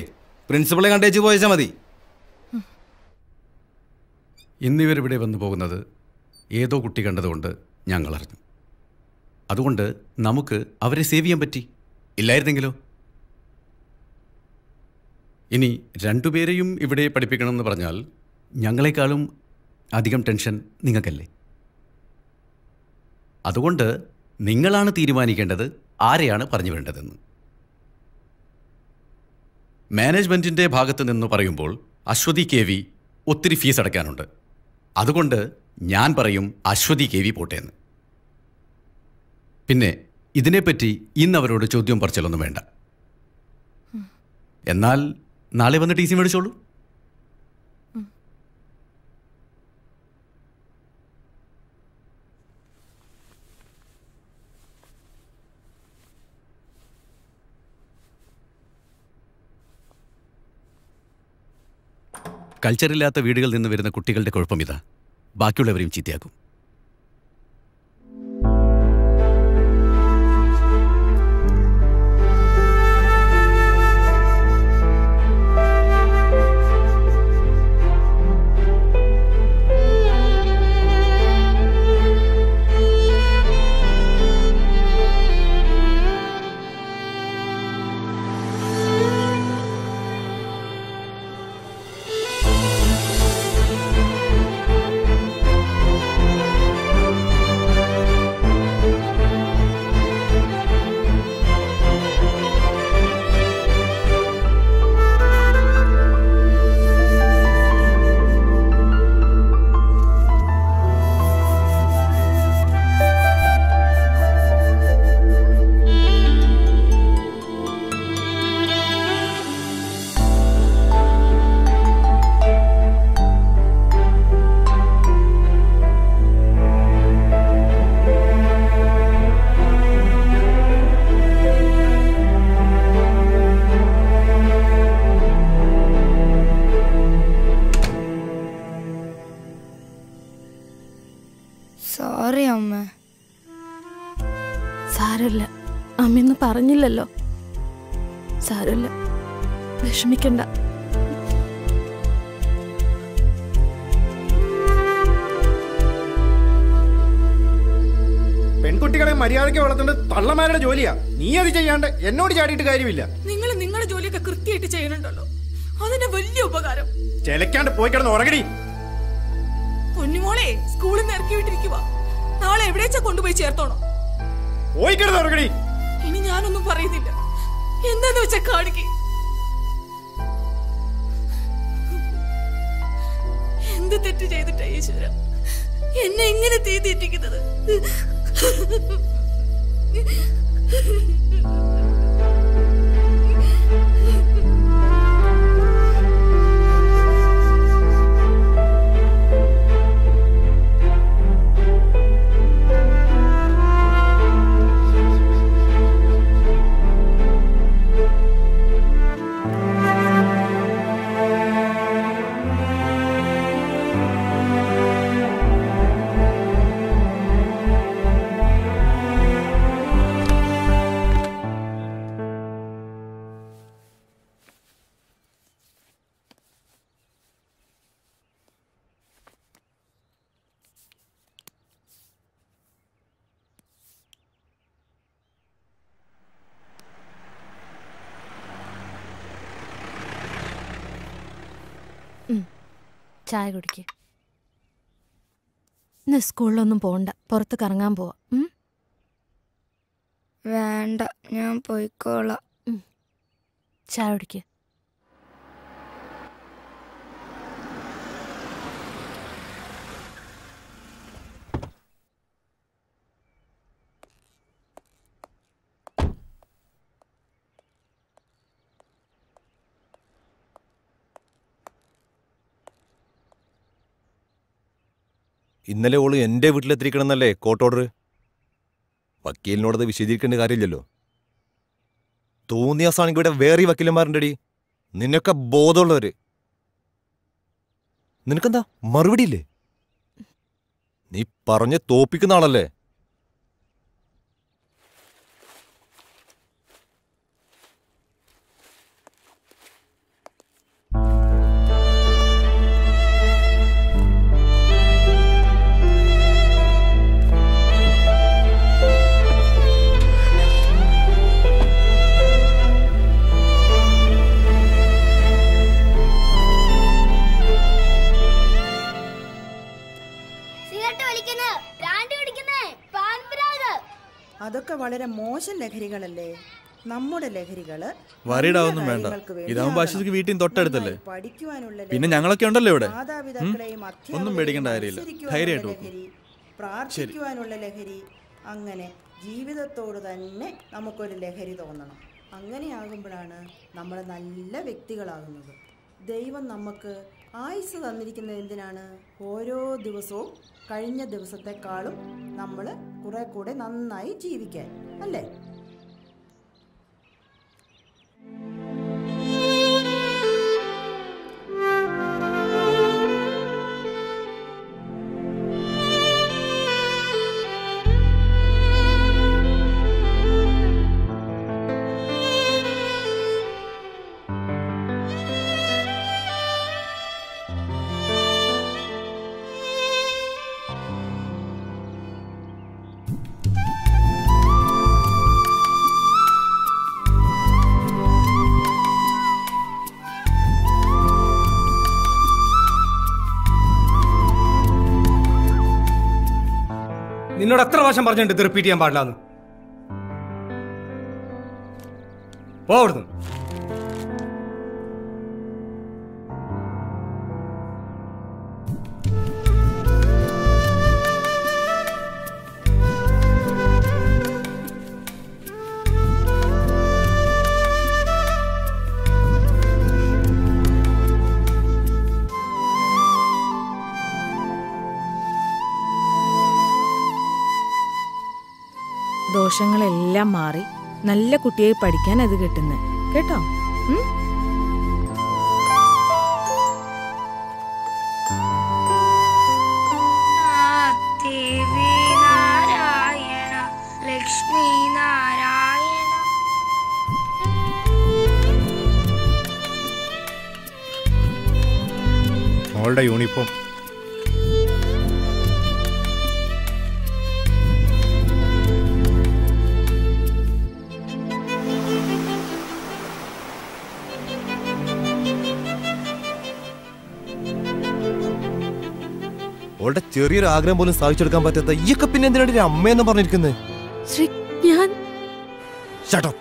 പ്രിൻസിപ്പളെ കണ്ടേച്ച് പോയച്ചാൽ മതി. ഇന്നിവരിവിടെ വന്നു പോകുന്നത് ഏതോ കുട്ടി കണ്ടതുകൊണ്ട് ഞങ്ങൾ അറിഞ്ഞു. അതുകൊണ്ട് നമുക്ക് അവരെ സേവ് ചെയ്യാൻ പറ്റി. ഇല്ലായിരുന്നെങ്കിലോ? ഇനി രണ്ടുപേരെയും ഇവിടെ പഠിപ്പിക്കണമെന്ന് പറഞ്ഞാൽ ഞങ്ങളെക്കാളും അധികം ടെൻഷൻ നിങ്ങൾക്കല്ലേ? അതുകൊണ്ട് നിങ്ങളാണ് തീരുമാനിക്കേണ്ടത് ആരെയാണ് പറഞ്ഞു വേണ്ടതെന്ന്. മാനേജ്മെൻറ്റിൻ്റെ ഭാഗത്ത് നിന്ന് പറയുമ്പോൾ അശ്വതി കെ വി ഒത്തിരി ഫീസ് അടയ്ക്കാനുണ്ട്. അതുകൊണ്ട് ഞാൻ പറയും അശ്വതി കെ വി പോട്ടേന്ന്. പിന്നെ ഇതിനെപ്പറ്റി ഇന്ന് അവരോട് ചോദ്യം പറച്ചിലൊന്നും വേണ്ട. എന്നാൽ നാളെ വന്ന് ടി സി മേടിച്ചോളൂ. കൾച്ചറില്ലാത്ത വീടുകളിൽ നിന്ന് വരുന്ന കുട്ടികളുടെ കുഴപ്പം ഇതാ, ബാക്കിയുള്ളവരെയും ചീത്തയാക്കും. സാരമില്ല, അമ്മയൊന്നും പറഞ്ഞില്ലല്ലോ. സാരമില്ല, വിഷമിക്കണ്ട. പെൺകുട്ടികളെ മര്യാദയ്ക്ക് വളർത്തേണ്ടത് തള്ളമാരുടെ ജോലിയാ. നീ അത് ചെയ്യാണ്ട് എന്നോട് ചാടിയിട്ട് കാര്യമില്ല. നിങ്ങൾ നിങ്ങളുടെ ജോലിയൊക്കെ കൃത്യമായിട്ട് ചെയ്യണുണ്ടല്ലോ, അതിന്റെ വലിയ ഉപകാരം. ചെലക്കാണ്ട് പോയി കിടന്ന് ഉറങ്ങടി. പൊന്നുമോളെ സ്കൂളിൽ നിന്ന് ഇറക്കി വിട്ടിരിക്കുക. നാളെ എവിടേച്ചാ കൊണ്ടുപോയി ചേർത്തോണം. പോയി കിടന്ന് ഉറങ്ങടി. ഇനി ഞാനൊന്നും പറയുന്നില്ല, എന്താന്ന് വെച്ചാ കാണിക്ക്. എന്ത് തെറ്റ് ചെയ്തിട്ടാ ഈശ്വര എന്നെ ഇങ്ങനെ തീ തീറ്റിക്കുന്നത്? ചായ കുടിക്ക്. ഇന്ന് സ്കൂളിലൊന്നും പോണ്ട, പുറത്ത് കറങ്ങാൻ പോവാ. വേണ്ട, ഞാൻ പോയിക്കോളാം. ചായ കുടിക്ക്. ഇന്നലെ ഓള് എൻ്റെ വീട്ടിലെത്തിരിക്കണമെന്നല്ലേ കോർട്ട് ഓർഡർ? വക്കീലിനോടത് വിശദീകരിക്കേണ്ട കാര്യമില്ലല്ലോ. തോന്നിയാസാണെങ്കിൽ ഇവിടെ വേറെ വക്കീലന്മാരുണ്ടടി, നിന്നൊക്കെ ബോധമുള്ളവര്. നിനക്കെന്താ മറുപടിയില്ലേ? നീ പറഞ്ഞ് തോപ്പിക്കുന്ന ആളല്ലേ? അതൊക്കെ വളരെ മോശം ലഹരികളല്ലേ? നമ്മുടെ ലഹരികള് വറിയിടാവൊന്നും വേണ്ട. ഇതാവുമ്പോ അശ്വതിക്ക് വീട്ടിൽ തൊട്ടടുത്തല്ലേ, പിന്നെ ഞങ്ങളൊക്കെ ഉണ്ടല്ലോ ഇവിടെ. ഒന്നും പേടിക്കേണ്ട കാര്യമില്ല, ധൈര്യമായിട്ട് പോകും. പ്രാർത്ഥിക്കുവാനുള്ള ലഹരി, അങ്ങനെ ജീവിതത്തോട് തന്നെ നമുക്കൊരു ലഹരി തോന്നണം. അങ്ങനെയാകുമ്പോഴാണ് നമ്മൾ നല്ല വ്യക്തികളാകുന്നത്. ദൈവം നമുക്ക് ആയുസ് തന്നിരിക്കുന്നത് എന്തിനാണ്? ഓരോ ദിവസവും കഴിഞ്ഞ ദിവസത്തെക്കാളും നമ്മൾ കുറെ കൂടെ നന്നായി ജീവിക്കാൻ അല്ലേ? നിന്നോട് എത്ര പ്രാവശ്യം പറഞ്ഞിട്ടുണ്ട് ഇത് റിപ്പീറ്റ് ചെയ്യാൻ പാടില്ലാന്ന്? പോ അവിടുന്ന്. ദോഷങ്ങളെല്ലാം മാറി നല്ല കുട്ടിയായി പഠിക്കാൻ അത് കിട്ടുന്നത് കേട്ടോ. ദേവി നാരായണ ലക്ഷ്മി മോളുടെ യൂണിഫോം. അവളുടെ ചെറിയൊരു ആഗ്രഹം പോലും സാധിച്ചെടുക്കാൻ പറ്റാത്ത ഈയൊക്കെ പിന്നെ എന്തിനാണ് ഒരു അമ്മയെന്ന് പറഞ്ഞിരിക്കുന്നത്? ഞാൻ Shut up.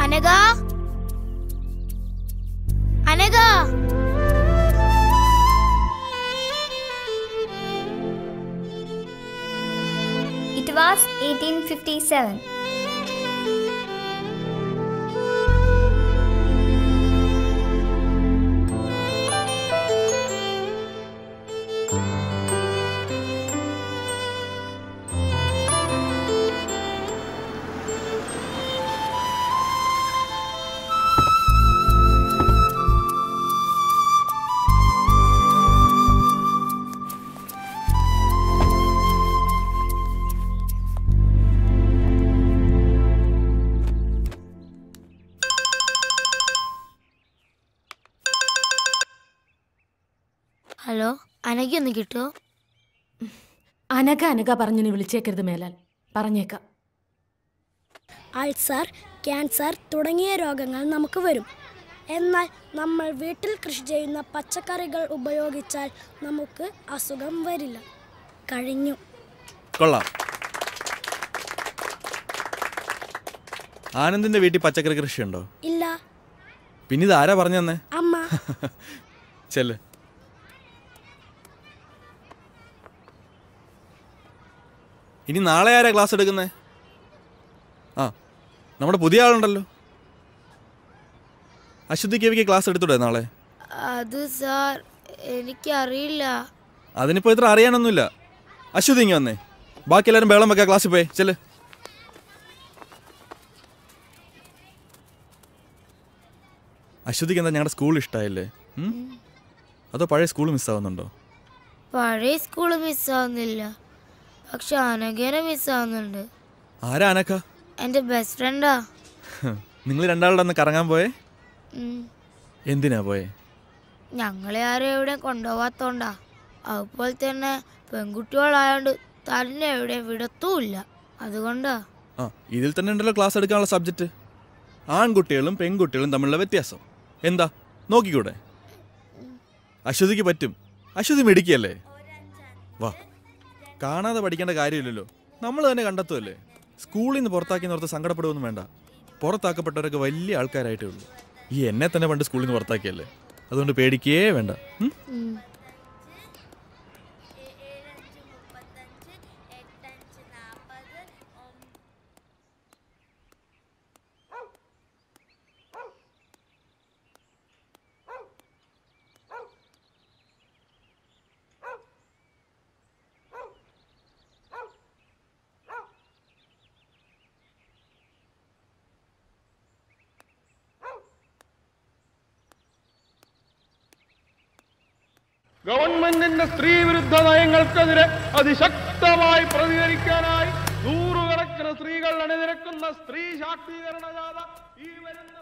Anagha, Anagha, It was 1857. Hello, Anagha ഒന്ന് കിട്ടുമോ? അനഘ അനഘ പറഞ്ഞു നീ വിളിച്ചേക്കരുത് മേലാൽ, പറഞ്ഞേക്കാം. അൾസർ, ക്യാൻസർ തുടങ്ങിയ രോഗങ്ങൾ നമുക്ക് വരും. എന്നാൽ നമ്മൾ വീട്ടിൽ കൃഷി ചെയ്യുന്ന പച്ചക്കറികൾ ഉപയോഗിച്ചാൽ നമുക്ക് അസുഖം വരില്ല. കഴിഞ്ഞു. കൊള്ളാം. ആനന്ദിന്റെ വീട്ടിൽ പച്ചക്കറി കൃഷിയുണ്ടോ? ഇല്ല. പിന്നെ ഇത് ആരാ പറഞ്ഞു തന്നെ? അമ്മ. ചെല്ല്. ഇനി നാളെ ആരാ ക്ലാസ് എടുക്കുന്നേ? ആ, നമ്മുടെ പുതിയ ആളുണ്ടല്ലോ. അശ്വതി കേവിക്ക് ക്ലാസ് എടുത്തൂടെ നാളെ? അത് സാർ എനിക്കറിയില്ല. അതിനിപ്പോ ഇത്ര അറിയാനൊന്നുമില്ല. അശ്വതി ഇങ്ങ് വന്നേ. ബാക്കി എല്ലാവരും ബഹളം വെക്കാം, ക്ലാസ്സിൽ പോയി ചെല്ല്. അശ്വതിക്ക് എന്താ ഞങ്ങളുടെ സ്കൂൾ ഇഷ്ടമായില്ലേ? അതോ പഴയ സ്കൂൾ മിസ്സാവുന്നുണ്ടോ? പഴയ സ്കൂള് മിസ്സാവുന്നില്ല, പക്ഷെ അനഘേനെ മിസ്സാവുന്നുണ്ട്. ആരാ അനഘ? എന്റെ ബെസ്റ്റ് ഫ്രണ്ടാ. നിങ്ങൾ രണ്ടാളുടെ ഒന്ന് കറങ്ങാൻ പോയേ? എന്തിനാ പോയേ? ഞങ്ങളെ ആരും എവിടെയും കൊണ്ടുപോകാത്തോണ്ടാ. അതുപോലെ തന്നെ പെൺകുട്ടികളായോണ്ട് തന്നെ എവിടെയും വിടത്തുമില്ല, അതുകൊണ്ടാ. ആ, ഇതിൽ തന്നെ ഉണ്ടല്ലോ ക്ലാസ് എടുക്കാനുള്ള സബ്ജക്റ്റ്. ആൺകുട്ടികളും പെൺകുട്ടികളും തമ്മിലുള്ള വ്യത്യാസം എന്താ നോക്കിക്കൂടെ? അശ്വതിക്ക് പറ്റും. അശ്വതി മിടുക്കിയല്ലേ? വാ, കാണാതെ പഠിക്കേണ്ട കാര്യമില്ലല്ലോ, നമ്മൾ തന്നെ കണ്ടെത്തുമല്ലേ. സ്കൂളിൽ നിന്ന് പുറത്താക്കി നിർത്ത് സങ്കടപ്പെടുകയൊന്നും വേണ്ട. പുറത്താക്കപ്പെട്ടവരൊക്കെ വലിയ ആൾക്കാരായിട്ടേ ഉള്ളൂ. ഈ എന്നെ തന്നെ പണ്ട് സ്കൂളിൽ നിന്ന് പുറത്താക്കിയല്ലേ, അതുകൊണ്ട് പേടിക്കേ വേണ്ട. ഗവൺമെന്റിന്റെ സ്ത്രീ വിരുദ്ധ നയങ്ങൾക്കെതിരെ അതിശക്തമായി പ്രതികരിക്കാനായി നൂറുകണക്കിന് സ്ത്രീകൾ അണിനിരക്കുന്ന സ്ത്രീ ശാക്തീകരണ ജാഥ ഈ വരുന്ന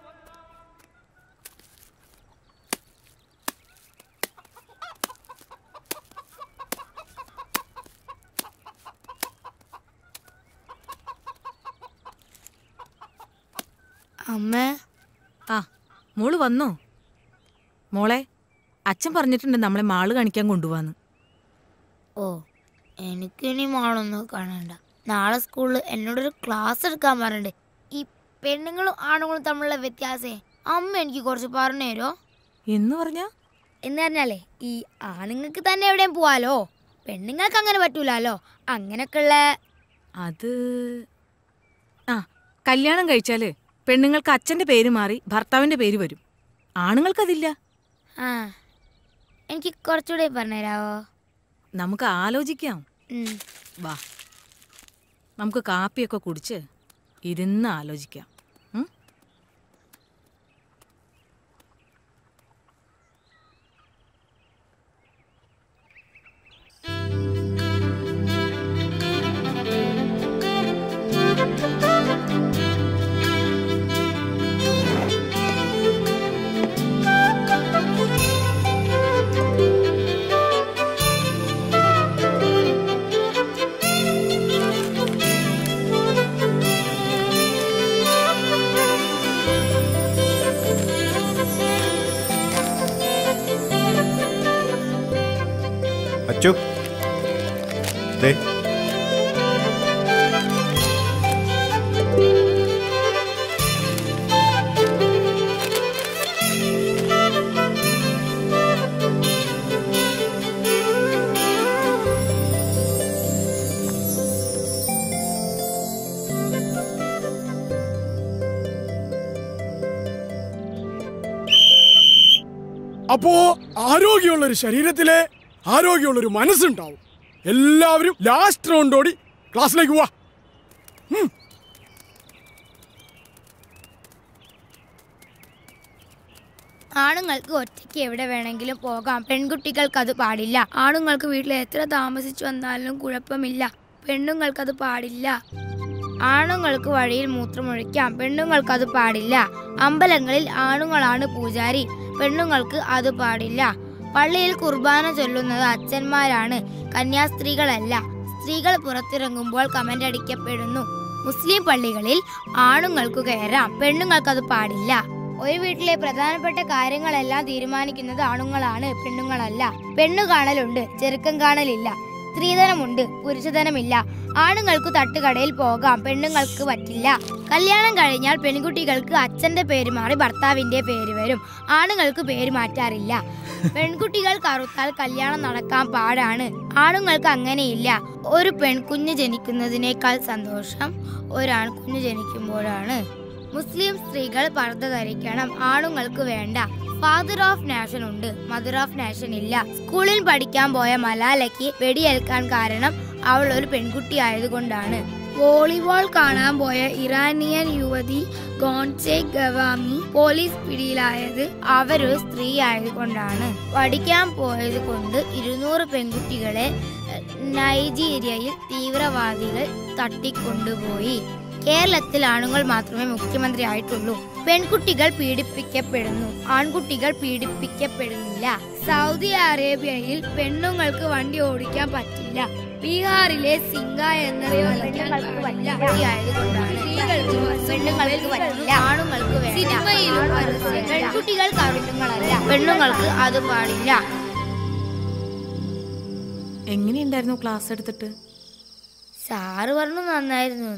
അമ്മേ. ആ, മോള് വന്നോ? മോളെ, അച്ഛൻ പറഞ്ഞിട്ടുണ്ട് നമ്മളെ മാള് കാണിക്കാൻ കൊണ്ടുപോവാന്ന്. ഓ, എനിക്കിനി മാളൊന്നും കാണണ്ട. നാളെ സ്കൂളിൽ എന്നോടൊരു ക്ലാസ് എടുക്കാൻ പറഞ്ഞിട്ടുണ്ട്. ഈ പെണ്ണുങ്ങളും ആണുങ്ങളും തമ്മിലുള്ള വ്യത്യാസേ അമ്മ എനിക്ക് കുറച്ച് പറഞ്ഞു തരോ? എന്ന് പറഞ്ഞാലേ, ഈ ആണുങ്ങൾക്ക് തന്നെ എവിടെയും പോവാലോ, പെണ്ണുങ്ങൾക്ക് അങ്ങനെ പറ്റൂലോ. അങ്ങനൊക്കെയുള്ള അത് ആ, കല്യാണം കഴിച്ചാല് പെണ്ണുങ്ങൾക്ക് അച്ഛന്റെ പേര് മാറി ഭർത്താവിന്റെ പേര് വരും. ആണുങ്ങൾക്കതില്ല. ആ, എനിക്ക് കുറച്ചുകൂടെ പറഞ്ഞുതരാവോ? നമുക്ക് ആലോചിക്കാം. വാ, നമുക്ക് കാപ്പിയൊക്കെ കുടിച്ച് ഇരുന്ന് ആലോചിക്കാം. അച്ചു ദേ അപ്പോ ആരോഗ്യമുള്ള ഒരു ശരീരത്തിലെ ആരോഗ്യമുള്ള ഒരു മനസ്സുണ്ടാവും. എല്ലാവരും ലാസ്റ്റ് റൗണ്ട് ഓടി ക്ലാസ്സിലേക്ക് പോവാ. ആണുങ്ങൾക്ക് ഒറ്റയ്ക്ക് എവിടെ വേണമെങ്കിലും പോകാം, പെൺകുട്ടികൾക്ക് അത് പാടില്ല. ആണുങ്ങൾക്ക് വീട്ടിൽ എത്ര താമസിച്ചു വന്നാലും കുഴപ്പമില്ല, പെണ്ണുങ്ങൾക്കത് പാടില്ല. ആണുങ്ങൾക്ക് വഴിയിൽ മൂത്രമൊഴിക്കാം, പെണ്ണുങ്ങൾക്കത് പാടില്ല. അമ്പലങ്ങളിൽ ആണുങ്ങളാണ് പൂജാരി, പെണ്ണുങ്ങൾക്ക് അത് പാടില്ല. പള്ളിയിൽ കുർബാന ചൊല്ലുന്നത് അച്ഛന്മാരാണ്, കന്യാസ്ത്രീകളല്ല. സ്ത്രീകൾ പുറത്തിറങ്ങുമ്പോൾ കമന്റ് അടിക്കപ്പെടുന്നു. മുസ്ലിം പള്ളികളിൽ ആണുങ്ങൾക്ക് കയറാം, പെണ്ണുങ്ങൾക്കത് പാടില്ല. ഒരു വീട്ടിലെ പ്രധാനപ്പെട്ട കാര്യങ്ങളെല്ലാം തീരുമാനിക്കുന്നത് ആണുങ്ങളാണ്, പെണ്ണുങ്ങളല്ല. പെണ്ണു കാണലുണ്ട്, ചെറുക്കം കാണലില്ല. സ്ത്രീധനമുണ്ട്, പുരുഷധനമില്ല. ആണുങ്ങൾക്ക് തട്ടുകടയിൽ പോകാം, പെണ്ണുങ്ങൾക്ക് പറ്റില്ല. കല്യാണം കഴിഞ്ഞാൽ പെൺകുട്ടികൾക്ക് അച്ഛന്റെ പേര് മാറി ഭർത്താവിന്റെ പേര് വരും, ആണുങ്ങൾക്ക് പേര് മാറ്റാറില്ല. പെൺകുട്ടികൾ കറുത്താൽ കല്യാണം നടക്കാൻ പാടാണ്, ആണുങ്ങൾക്ക് അങ്ങനെയില്ല. ഒരു പെൺകുഞ്ഞ് ജനിക്കുന്നതിനേക്കാൾ സന്തോഷം ഒരാൺകുഞ്ഞ് ജനിക്കുമ്പോഴാണ്. മുസ്ലിം സ്ത്രീകൾ പർദ്ദ ധരിക്കണം, ആണുങ്ങൾക്ക് വേണ്ട. ഫാദർ ഓഫ് നാഷൻ ഉണ്ട്, മദർ ഓഫ് നാഷൻ ഇല്ല. സ്കൂളിൽ പഠിക്കാൻ പോയ മലാലയ്ക്ക് വെടിയേൽക്കാൻ കാരണം അവൾ ഒരു പെൺകുട്ടി ആയതുകൊണ്ടാണ്. വോളിബോൾ കാണാൻ പോയ ഇറാനിയൻ യുവതി ഗോൺസെ ഗവാമി പോലീസ് പിടിയിലായത് അവരൊരു സ്ത്രീ ആയതുകൊണ്ടാണ്. പഠിക്കാൻ പോയത് കൊണ്ട് 200 പെൺകുട്ടികളെ നൈജീരിയയിൽ തീവ്രവാദികൾ തട്ടിക്കൊണ്ടുപോയി. കേരളത്തിൽ ആണുങ്ങൾ മാത്രമേ മുഖ്യമന്ത്രി ആയിട്ടുള്ളൂ. പെൺകുട്ടികൾ പീഡിപ്പിക്കപ്പെടുന്നു, ആൺകുട്ടികൾ പീഡിപ്പിക്കപ്പെടുന്നില്ല. സൗദി അറേബ്യയിൽ പെണ്ണുങ്ങൾക്ക് വണ്ടി ഓടിക്കാൻ പറ്റില്ല. ബീഹാറിലെ സിംഗ എന്നറിയപ്പെടുന്ന പെണ്ണുങ്ങൾക്ക് പറ്റില്ല, ആണുങ്ങൾക്ക് വേണ്ട. സിനിമയിലും പെൺകുട്ടികൾ കവിളുകളല്ല, പെണ്ണുങ്ങൾക്ക് അത് പാടില്ല. എങ്ങനെയുണ്ടായിരുന്നു ക്ലാസ് എടുത്തിട്ട്? സാറ് പറഞ്ഞു നന്നായിരുന്നു.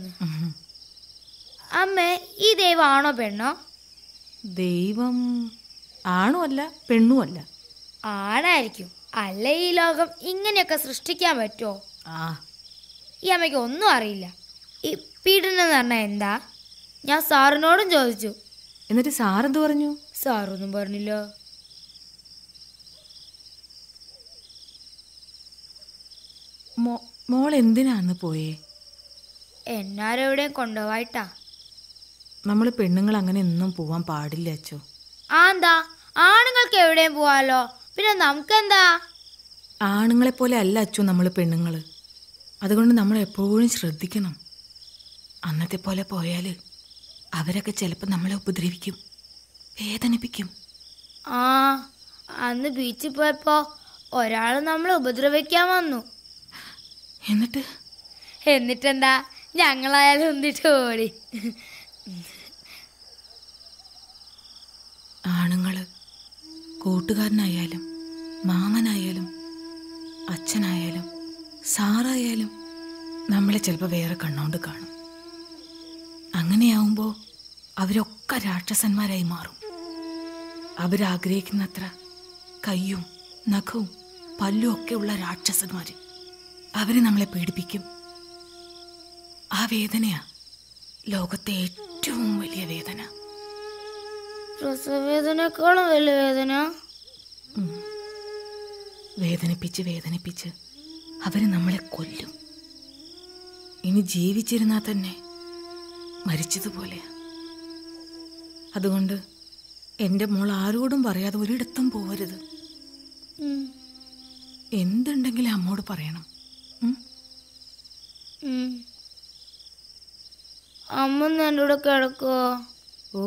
അമ്മേ, ഈ ദൈവം ആണോ പെണ്ണോ? ദൈവം ആണോ അല്ല പെണ്ണും അല്ല. ആണായിരിക്കും, അല്ല ഈ ലോകം ഇങ്ങനെയൊക്കെ സൃഷ്ടിക്കാൻ പറ്റുമോ? ഈ അമ്മയ്ക്ക് ഒന്നും അറിയില്ല. ഈ പീഡനം എന്ന് പറഞ്ഞാൽ എന്താ? ഞാൻ സാറിനോടും ചോദിച്ചു. എന്നിട്ട് സാറെന്ത് പറഞ്ഞു? സാറൊന്നും പറഞ്ഞില്ല. മോൾ എന്തിനാന്ന് പോയേ? എന്നാരെവിടെയും കൊണ്ടുപോയിട്ടാ. നമ്മൾ പെണ്ണുങ്ങൾ അങ്ങനെ ഒന്നും പോവാൻ പാടില്ല അച്ചോ. എന്താ? ആണുങ്ങൾക്ക് എവിടെയും പോവാലോ, പിന്നെ നമുക്കെന്താ? ആണുങ്ങളെ പോലെ അല്ല അച്ചു നമ്മൾ പെണ്ണുങ്ങൾ. അതുകൊണ്ട് നമ്മൾ എപ്പോഴും ശ്രദ്ധിക്കണം. അന്നത്തെ പോലെ പോയാൽ അവരൊക്കെ ചിലപ്പോൾ നമ്മളെ ഉപദ്രവിക്കും, വേദനിപ്പിക്കും. അന്ന് ബീച്ചിൽ പോയപ്പോ ഒരാൾ നമ്മളെ ഉപദ്രവിക്കാൻ വന്നു. എന്നിട്ടെന്താ, ഞങ്ങളായാലും ഒന്നിട്ട് ഓടി. ആണുങ്ങൾ കൂട്ടുകാരനായാലും മാമനായാലും അച്ഛനായാലും സാറായാലും നമ്മളെ ചിലപ്പോൾ വേറെ കണ്ണോണ്ട് കാണും. അങ്ങനെയാവുമ്പോൾ അവരൊക്കെ രാക്ഷസന്മാരായി മാറും. അവരാഗ്രഹിക്കുന്നത്ര കയ്യും നഖവും പല്ലും ഒക്കെ ഉള്ള രാക്ഷസന്മാർ അവര് നമ്മളെ പീഡിപ്പിക്കും. ആ വേദനയാ ലോകത്തെ ഏറ്റവും വലിയ വേദന. പ്രസവവേദനേക്കാളും വലിയ വേദന. വേദനിപ്പിച്ച് വേദനിപ്പിച്ച് അവര് നമ്മളെ കൊല്ലും. ഇനി ജീവിച്ചിരുന്നാൽ തന്നെ മരിച്ചതുപോലെയാ. അതുകൊണ്ട് എൻ്റെ മോൾ ആരോടും പറയാതെ ഒരിടത്തും പോവരുത്. എന്തുണ്ടെങ്കിലും അമ്മോട് പറയണം. അമ്മ എൻ്റെ കൂടെ കിടക്കുവോ? ഓ,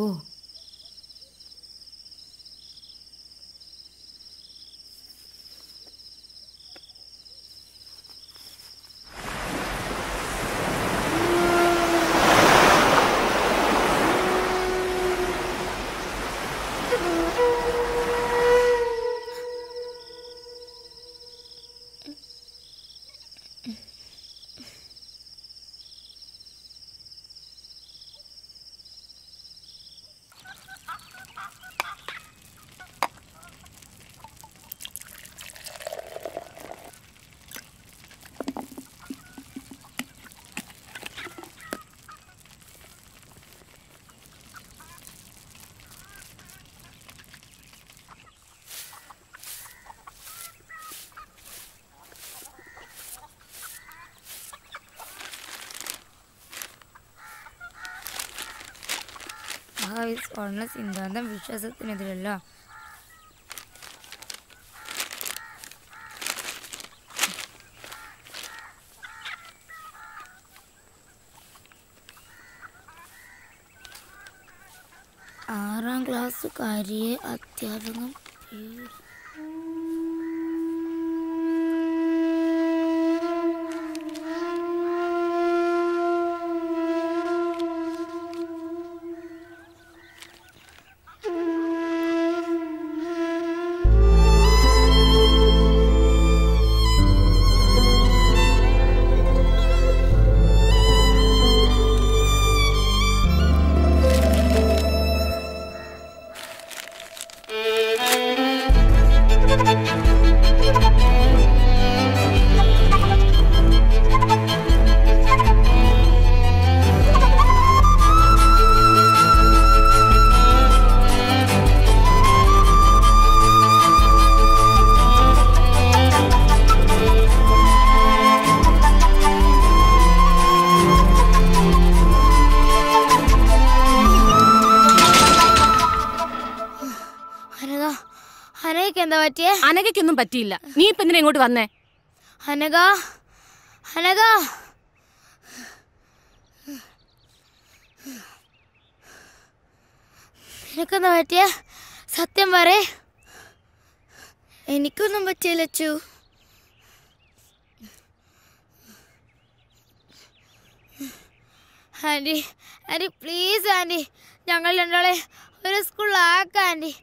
സ്വർണ്ണ സിദ്ധാന്തം വിശ്വാസത്തിനെതിരല്ല. ആറാം ക്ലാസ്സുകാരിയെ അധ്യാപകൻ അനഘയ്ക്കൊന്നും പറ്റിയില്ല. നീ ഇപ്പൊ എന്തിനാ ഇങ്ങോട്ട് വന്നേ? അനഘ, അനഘ, നിനക്കെന്താ പറ്റിയ? സത്യം പറ. എനിക്കൊന്നും പറ്റിയില്ല Achu. Aunty, aunty please aunty, ഞങ്ങൾ രണ്ടാളെ ഒരു സ്കൂളിലാക്കാം ആൻറ്റി.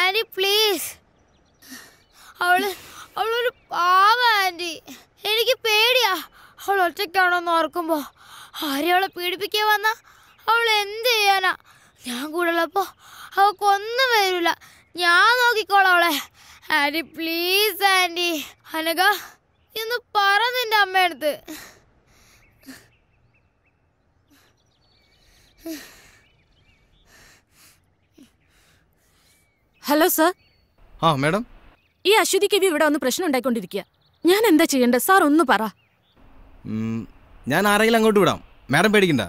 Aunty please. അവളൊരു പാവ ആൻറ്റി. എനിക്ക് പേടിയാ അവൾ ഒറ്റയ്ക്കാണോന്ന് ഓർക്കുമ്പോ. ആരെയും അവളെ പീഡിപ്പിക്കാൻ വന്നാ അവൾ എന്ത് ചെയ്യാനാ? ഞാൻ കൂടെ ഉള്ളപ്പോ അവൾക്കൊന്നും വരില്ല. ഞാൻ നോക്കിക്കോളാം അവളെ. Anti please anti. അനഘ, ഇന്ന് പറ നിന്റെ അമ്മയടുത്ത്. Hello sir. ആ മാഡം, ഈ അശ്വതി കവി ഇവിടെ വന്ന് പ്രശ്നം ഉണ്ടായിക്കൊണ്ടിരിക്കുക. ഞാൻ എന്താ ചെയ്യേണ്ടത് സാർ? ഒന്ന് പറ. ഞാൻ ആരെങ്കിലും അങ്ങോട്ട് വിടാം, മാഡം പേടിക്കണ്ട.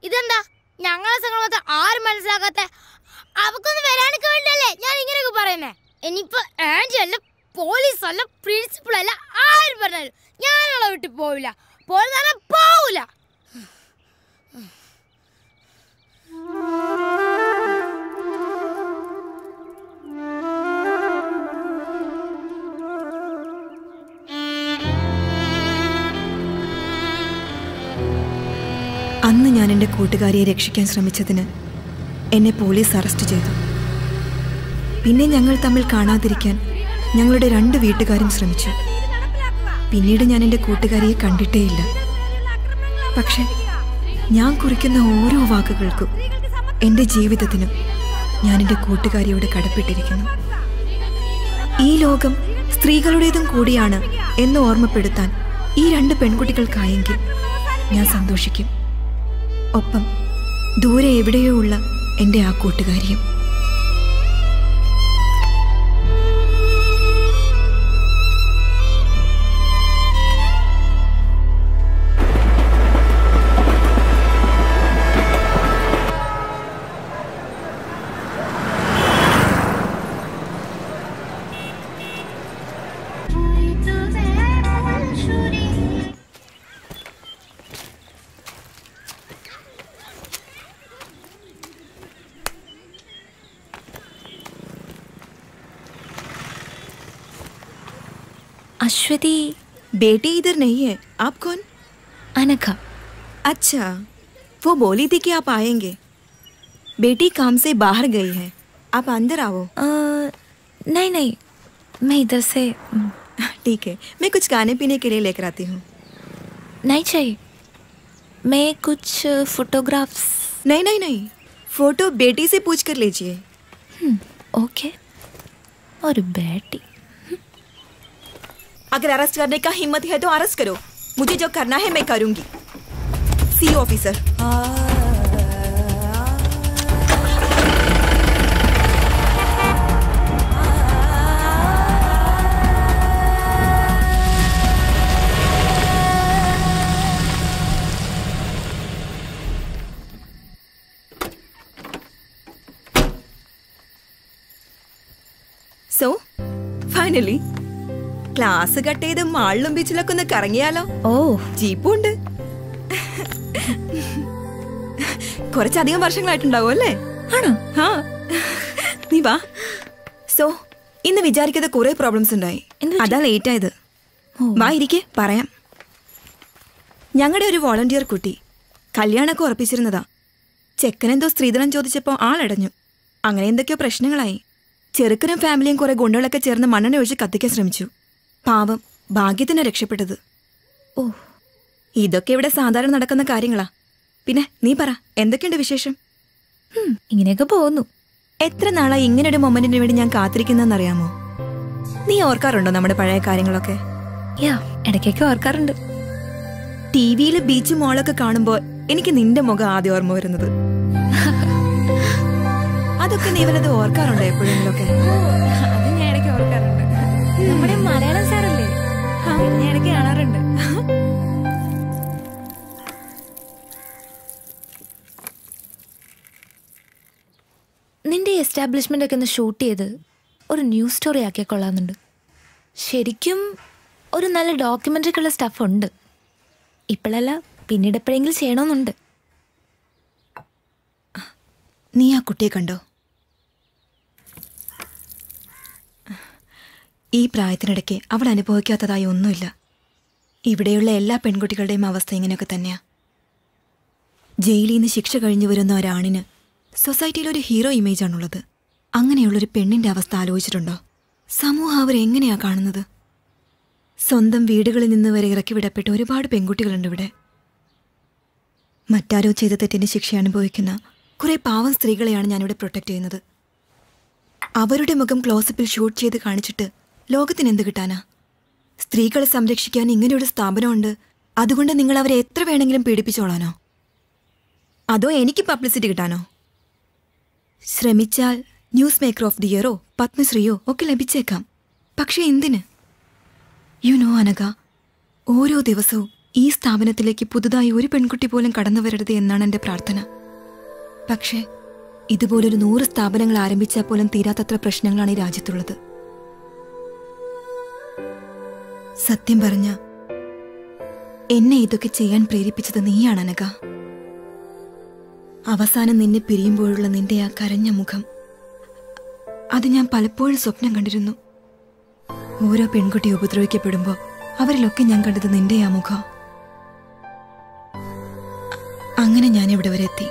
ഇതെന്താ ഞങ്ങളെ സംഘടന ആരും മനസ്സിലാക്കാത്ത? അവക്കൊന്നും വരാനൊക്കെ വേണ്ടല്ലേ ഞാൻ ഇങ്ങനെയൊക്കെ പറയുന്നേ. ഇനിയിപ്പോ ആന്റി അല്ല, പോലീസ് അല്ല, പ്രിൻസിപ്പൾ അല്ല, ആരും പറഞ്ഞാലും ഞാനുള്ള വീട്ടിൽ പോവില്ല. പോവില്ല. അന്ന് ഞാൻ എൻ്റെ കൂട്ടുകാരിയെ രക്ഷിക്കാൻ ശ്രമിച്ചതിന് എന്നെ പോലീസ് അറസ്റ്റ് ചെയ്തു. പിന്നെ ഞങ്ങൾ തമ്മിൽ കാണാതിരിക്കാൻ ഞങ്ങളുടെ 2 വീട്ടുകാരും ശ്രമിച്ചു. പിന്നീട് ഞാൻ എൻ്റെ കൂട്ടുകാരിയെ കണ്ടിട്ടേയില്ല. പക്ഷെ ഞാൻ കുറിക്കുന്ന ഓരോ വാക്കുകൾക്കും, എൻ്റെ ജീവിതത്തിനും ഞാൻ എൻ്റെ കൂട്ടുകാരിയോട് കടപ്പെട്ടിരിക്കുന്നു. ഈ ലോകം സ്ത്രീകളുടേതും കൂടിയാണ് എന്ന് ഓർമ്മപ്പെടുത്താൻ ഈ 2 പെൺകുട്ടികൾക്കായെങ്കിൽ ഞാൻ സന്തോഷിക്കും. ഒപ്പം ദൂരെ എവിടെയോ ഉള്ള എൻ്റെ ആ കൂട്ടുകാരിയും. अश्वती बेटी इधर नहीं है. आप कौन? अनघा. अच्छा, वो बोली थी कि आप आएंगे. बेटी काम से बाहर गई है, आप अंदर आओ. नहीं नहीं, मैं इधर से. ठीक है, मैं कुछ खाने पीने के लिए लेकर आती हूँ. नहीं चाहिए. मैं कुछ फोटोग्राफ्स। नहीं नहीं नहीं, फोटो बेटी से पूछ कर लीजिए। ओके। और बेटी, अगर अरेस्ट करने का हिम्मत है तो अरेस्ट करो, मुझे जो करना है मैं करूंगी। सी officer. So finally class cut ചെയ്ത് മാളിലും ബീച്ചിലൊക്കെ ഒന്ന് കറങ്ങിയാലോ? ഓ, ജീപ്പും ഉണ്ട്. കുറച്ചധികം വർഷങ്ങളായിട്ടുണ്ടാവും അല്ലേ? ആണോ? ആ, നീ വാ. സോ ഇന്ന് വിചാരിക്കാതെ കുറെ പ്രോബ്ലംസ് ഉണ്ടായി, അതാ ലേറ്റ് ആയത്. വാ ഇരിക്കെ, പറയാം. ഞങ്ങളുടെ ഒരു വോളണ്ടിയർ കുട്ടി കല്യാണമൊക്കെ ഉറപ്പിച്ചിരുന്നതാ. ചെക്കനെന്തോ സ്ത്രീധനം ചോദിച്ചപ്പോൾ ആളടഞ്ഞു. അങ്ങനെ എന്തൊക്കെയോ പ്രശ്നങ്ങളായി. ചെറുക്കനും ഫാമിലിയും കുറെ ഗുണ്ടകളൊക്കെ ചേർന്ന് മണ്ണെണ്ണ ഒഴിച്ച് കത്തിക്കാൻ ശ്രമിച്ചു. പാവം, ഭാഗ്യത്തിനാ രക്ഷപ്പെട്ടത്. ഓ, ഇതൊക്കെ ഇവിടെ സാധാരണ നടക്കുന്ന കാര്യങ്ങളാ. പിന്നെ നീ പറ, എന്തൊക്കെയുണ്ട് വിശേഷം? ഇങ്ങനെയൊക്കെ പോകുന്നു. എത്ര നാളായി ഇങ്ങനൊരു മൊമെന്റിന് വേണ്ടി ഞാൻ കാത്തിരിക്കുന്നറിയാമോ? നീ ഓർക്കാറുണ്ടോ നമ്മുടെ പഴയ കാര്യങ്ങളൊക്കെ? ഇടയ്ക്കൊക്കെ ഓർക്കാറുണ്ട്. ടിവിയിൽ ബീച്ച് മോളൊക്കെ കാണുമ്പോൾ എനിക്ക് നിന്റെ മുഖം ആദ്യം ഓർമ്മ വരുന്നത്. അതൊക്കെ നീ വല്ലത് ഓർക്കാറുണ്ടോ എപ്പോഴെങ്കിലൊക്കെ? അത് ഞാൻ ഇടയ്ക്ക് ഓർക്കാറുണ്ട്. നമ്മുടെ മലയാളം സാറല്ലേ, ഞാൻ ഇടയ്ക്ക് കാണാറുണ്ട്. നിന്റെ എസ്റ്റാബ്ലിഷ്മെന്റ് ഒക്കെ ഒന്ന് ഷൂട്ട് ചെയ്ത് ഒരു ന്യൂസ് സ്റ്റോറി ആക്കിയാൽ കൊള്ളാമെന്നുണ്ട്. ശരിക്കും ഒരു നല്ല ഡോക്യുമെന്ററിക്കുള്ള സ്റ്റഫ് ഉണ്ട്. ഇപ്പോഴല്ല, പിന്നീട് എപ്പോഴെങ്കിലും ചെയ്യണമെന്നുണ്ട്. നീ ആ കുട്ടിയെ കണ്ടോ? ഈ പ്രായത്തിനിടയ്ക്ക് അവൾ അനുഭവിക്കാത്തതായി ഒന്നുമില്ല. ഇവിടെയുള്ള എല്ലാ പെൺകുട്ടികളുടെയും അവസ്ഥ ഇങ്ങനെയൊക്കെ തന്നെയാ. ജയിലിൽ നിന്ന് ശിക്ഷ കഴിഞ്ഞു വരുന്ന ഒരാണിന് സൊസൈറ്റിയിൽ ഒരു ഹീറോ ഇമേജാണുള്ളത്. അങ്ങനെയുള്ളൊരു പെണ്ണിൻ്റെ അവസ്ഥ ആലോചിച്ചിട്ടുണ്ടോ? സമൂഹം അവരെങ്ങനെയാ കാണുന്നത്? സ്വന്തം വീടുകളിൽ നിന്ന് വരെ ഇറക്കി വിടപ്പെട്ട ഒരുപാട് പെൺകുട്ടികളുണ്ട് ഇവിടെ. മറ്റാരോ ചെയ്ത തെറ്റിന് ശിക്ഷ അനുഭവിക്കുന്ന കുറേ പാവം സ്ത്രീകളെയാണ് ഞാനിവിടെ പ്രൊട്ടക്റ്റ് ചെയ്യുന്നത്. അവരുടെ മുഖം ക്ലോസപ്പിൽ ഷൂട്ട് ചെയ്ത് കാണിച്ചിട്ട് ലോകത്തിന് എന്ത് കിട്ടാനാ? സ്ത്രീകളെ സംരക്ഷിക്കാൻ ഇങ്ങനെയൊരു സ്ഥാപനമുണ്ട്, അതുകൊണ്ട് നിങ്ങൾ അവരെ എത്ര വേണമെങ്കിലും പീഡിപ്പിച്ചോളാനോ? അതോ എനിക്ക് പബ്ലിസിറ്റി കിട്ടാനോ? ശ്രമിച്ചാൽ ന്യൂസ് മേക്കർ ഓഫ് ദി ഇയറോ പത്മശ്രീയോ ഒക്കെ ലഭിച്ചേക്കാം. പക്ഷെ എന്തിന്? യു നോ അനഘ, ഓരോ ദിവസവും ഈ സ്ഥാപനത്തിലേക്ക് പുതുതായി ഒരു പെൺകുട്ടി പോലും കടന്നു വരരുത് എന്നാണ് എൻ്റെ പ്രാർത്ഥന. പക്ഷേ ഇതുപോലൊരു 100 സ്ഥാപനങ്ങൾ ആരംഭിച്ചാൽ പോലും തീരാത്തത്ര പ്രശ്നങ്ങളാണ് ഈ രാജ്യത്തുള്ളത്. സത്യം പറഞ്ഞ എന്നെ ഇതൊക്കെ ചെയ്യാൻ പ്രേരിപ്പിച്ചത് നീയാണ് അനഘ. അവസാനം നിന്നെ പിരിയുമ്പോഴുള്ള നിന്റെ ആ കരഞ്ഞ മുഖം, അത് ഞാൻ പലപ്പോഴും സ്വപ്നം കണ്ടിരുന്നു. ഓരോ പെൺകുട്ടി ഉപദ്രവിക്കപ്പെടുമ്പോൾ അവരിലൊക്കെ ഞാൻ കണ്ടത് നിന്റെ ആ മുഖം. അങ്ങനെ ഞാൻ ഇവിടെ വരെ എത്തി.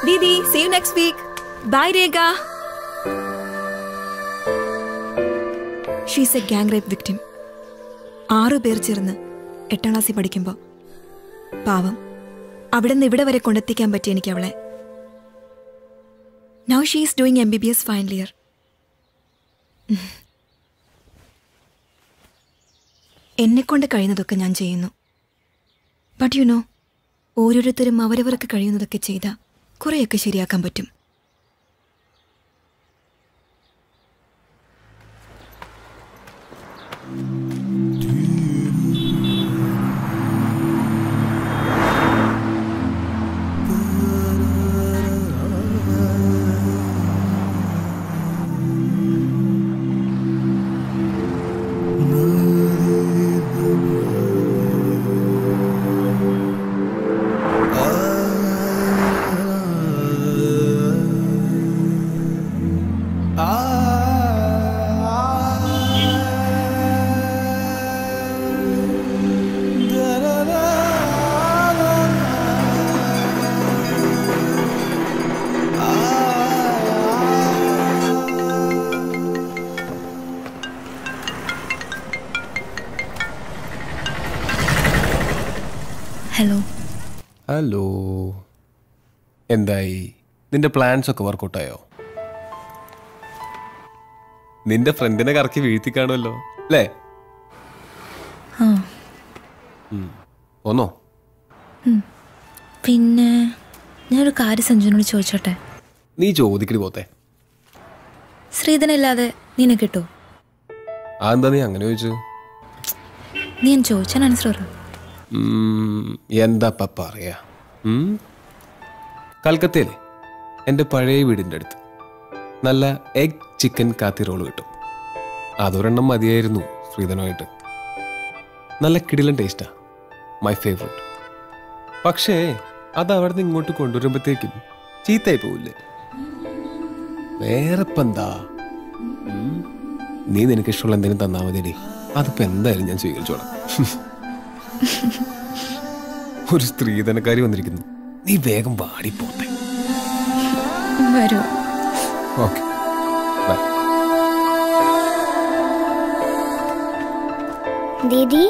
Didi, see you next week. Bye, Rega. She's a gang rape victim. 6 പേർ ചേർന്ന് 8ാം ക്ലാസ്സിൽ പഠിക്കുമ്പോൾ പാവം അവിടെ നിന്ന് ഇവിടെ വരെ കൊണ്ടെത്തിക്കാൻ പറ്റി എനിക്ക് അവളെ. Now she is doing MBBS final year. എന്നെക്കൊണ്ട് കഴിയുന്നതൊക്കെ ഞാൻ ചെയ്യുന്നു. ബട്ട് യു നോ, ഓരോരുത്തരും അവരവർക്ക് കഴിയുന്നതൊക്കെ ചെയ്താൽ കുറേയൊക്കെ ശരിയാക്കാൻ പറ്റും. ഹലോ, എന്തായി? നിന്റെ പ്ലാൻസ് ഒക്കെ വർക്കൗട്ടായോ? നിന്റെ ഫ്രണ്ടിനെ കറക്കി വീഴ്ത്തി കാണുമല്ലോ അല്ലേ? ഒന്നോ? പിന്നെ ഞാനൊരു കാര്യം സഞ്ജുവിനോട് ചോദിച്ചോട്ടെ? നീ ചോദിക്കടി പോത്തെ. ശ്രീധനില്ലാതെ നിന്നെ കിട്ടുമോ? അതെന്താ നീ അങ്ങനെ ചോദിച്ചു? നീ ഞാൻ ചോദിച്ചാൽ ആൻസർ പറ. എന്താ പറയാ? കൽക്കത്തയിലെ എൻ്റെ പഴയ വീടിൻ്റെ അടുത്ത് നല്ല എഗ് ചിക്കൻ കാത്തി റോള് കിട്ടും. അതൊരെണ്ണം മതിയായിരുന്നു ശ്രീധനുമായിട്ട്. നല്ല കിടിലൻ ടേസ്റ്റാ, മൈ ഫേവറേറ്റ്. പക്ഷേ അത് അവിടെ നിന്ന് ഇങ്ങോട്ട് കൊണ്ടുവരുമ്പോഴത്തേക്കും ചീത്തയായി പോവില്ലേ? വേറെപ്പെന്താ, നീ നിനക്ക് ഇഷ്ടമുള്ള എന്തെങ്കിലും തന്നാൽ മതിയടി, അതിപ്പോ എന്തായാലും ഞാൻ സ്വീകരിച്ചോളാം. ഒരു സ്ത്രീധനക്കാരി വന്നിരിക്കുന്നു, നീ വേഗം വാടി പോത്തെ. വരൂ. Okay, bye. ദീദി,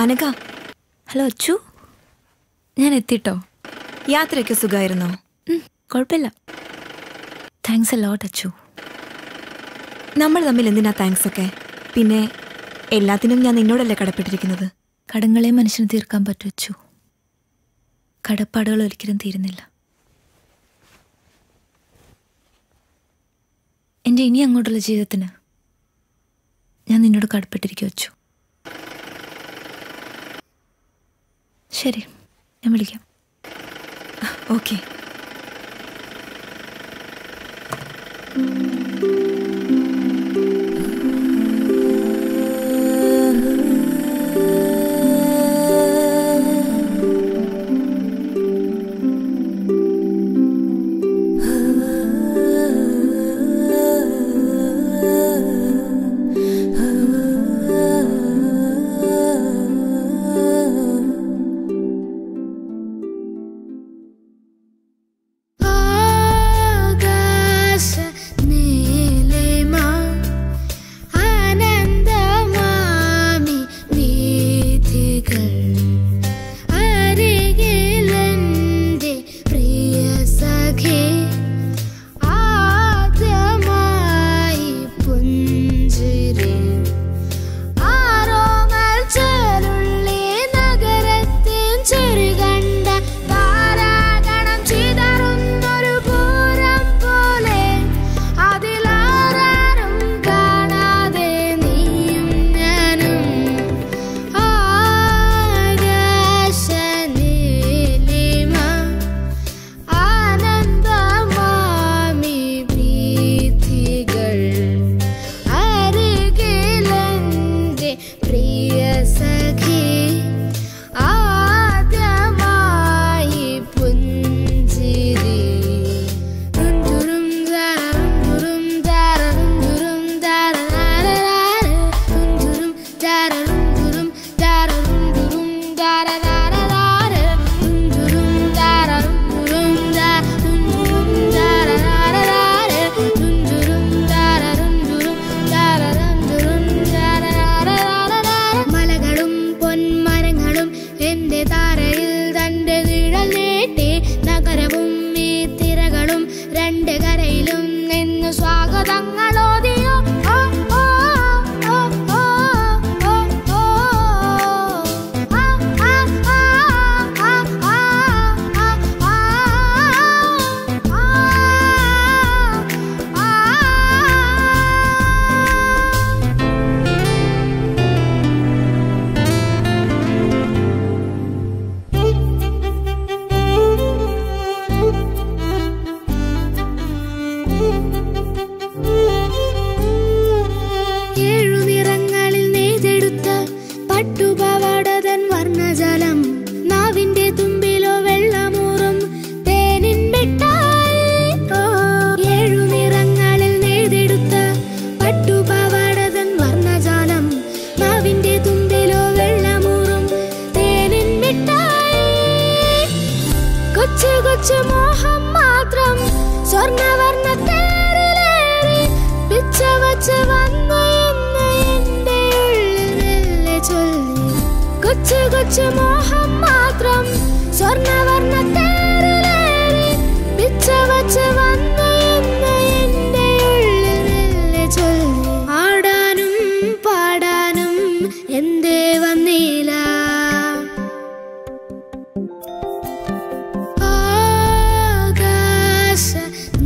അനഘ. ഹലോ അച്ചു, ഞാൻ എത്തിട്ടോ. യാത്രയൊക്കെ സുഖമായിരുന്നോ? കുഴപ്പമില്ല. Thanks a lot Achu. നമ്മൾ തമ്മിൽ എന്തിനാ താങ്ക്സ് ഒക്കെ? പിന്നെ എല്ലാത്തിനും ഞാൻ നിന്നോടല്ലേ കടപ്പെട്ടിരിക്കുന്നത്. കടങ്ങളെ മനുഷ്യന് തീർക്കാൻ പറ്റും അച്ചു, കടപ്പാടുകൾ ഒരിക്കലും തീരുന്നില്ല. എൻ്റെ ഇനി അങ്ങോട്ടുള്ള ജീവിതത്തിന് ഞാൻ നിന്നോട് കടപ്പെട്ടിരിക്കും അച്ചു. ശരി, ഞാൻ വിളിക്കാം. ഓക്കെ. കൊച്ചു കൊച്ചു മോഹം മാത്രം സ്വർണ്ണവർണ്ണ തേരിലേറി പിച്ച വച്ച് വന്ന എന്ന് എന്റെ ഉള്ളിൽ മെല്ലെ ചൊല്ലി. ആടാനും പാടാനും എന്തേ വന്നില്ല, ആകാശ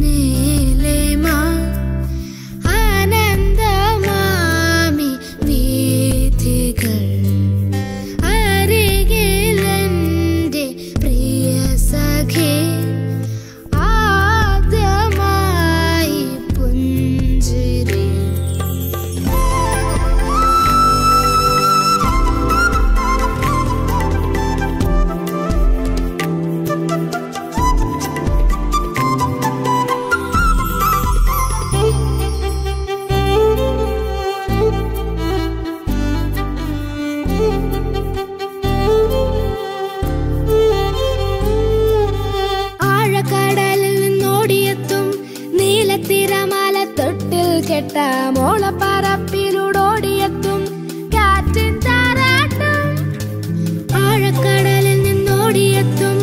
നീലിമ ആനന്ദമാമി വീഥികൾ അരികിലെന്റെ പ്രിയ സഖി ആദ്യമായി പുഞ്ചിരി. ആഴക്കടലിൽ നിന്നോടിയെത്തും നീലത്തിരമാല തൊട്ടിൽ കെട്ട മോളപ്പറപ്പിലൂടോടിയെത്തും കാറ്റിൻ താരാട്ടും. ആഴക്കടലിൽ നിന്നോടിയെത്തും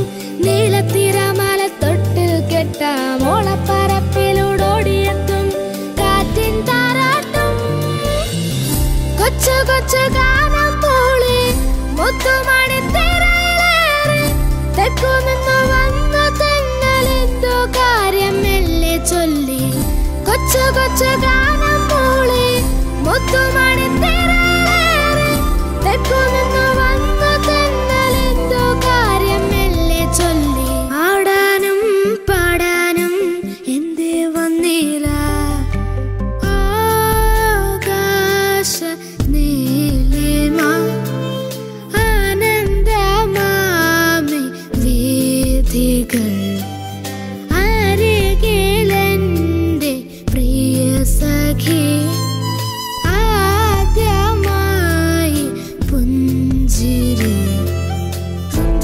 നീലത്തിരമാല തൊട്ടിൽ കെട്ട മോളപ്പറപ്പിലൂടോടിയെത്തും കാറ്റിൻ താരാട്ടും. കൊച്ചു കൊച്ചു ഗാനം മൂളി മുത്തുമണി തിരയിലേറി തെക്കു നിന്നു വന്ന തെന്നലെന്തോ കാര്യം മെല്ലെ ചൊല്ലി. കൊച്ചു കൊച്ചു ഗാനം മൂളി മുത്തുമണി തിരയിലേറി തെക്കു നിന്നു വന്ന തെന്നലെന്തോ കാര്യം മെല്ലെ ചൊല്ലി. ആടാനും പാടാനും എന്തേ വന്നില്ല, ആകാശ നീലിമ ആനന്ദമാമി വീഥികൾ അരികിലെന്റെ പ്രിയ സഖി ആദ്യമായി പുഞ്ചിരി.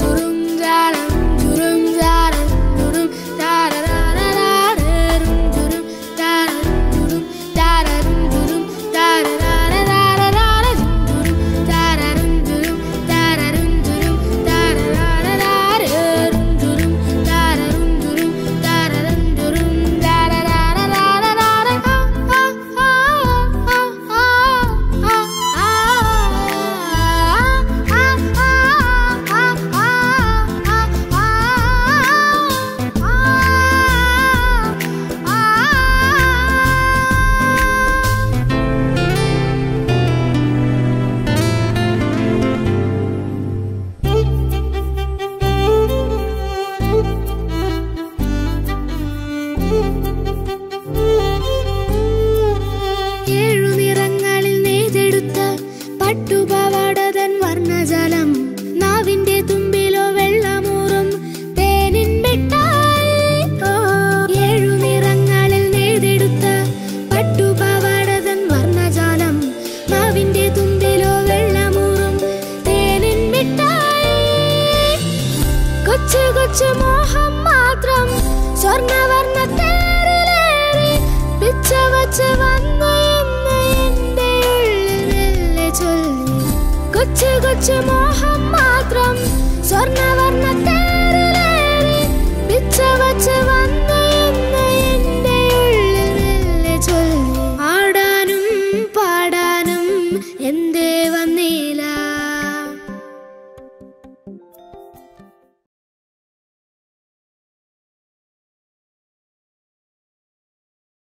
തുറും ജാരം തുറും ജാരം തുറും താരരാരരാരരും തുറും താരം തുറും താരരും തുറും താരരാരരാരരും തുറും താരരും തുറും താരരും തുറും താരരാരരാരരും തുറും താരരും തുറും താരരും തുറും താരരാരരാരരാരം. ഏഴു നിറങ്ങളിൽ നെയ്തെടുത്ത പട്ടുപാവാടതൻ വർണ്ണജലം നാവിന്റെ തുമ്പിലോ വെള്ളമൂറും തേനിൻ മിഠായി. ഏഴു നിറങ്ങളിൽ നെയ്തെടുത്ത പട്ടുപാവാടതൻ വർണ്ണജാലം നാവിന്റെ തുമ്പിലോ വെള്ളമൂറും തേനിൻ മിഠായി. കൊച്ചു കൊച്ചു മോഹം മാത്രം സ്വർണ്ണവർണ്ണ തേരിലേറി പിച്ച വച്ച് വന്ന എന്ന് എന്റെ ഉള്ളിൽ മെല്ലെ ചൊല്ലി. കൊച്ചു കൊച്ചു മോഹം മാത്രം സ്വർണ്ണവർണ്ണ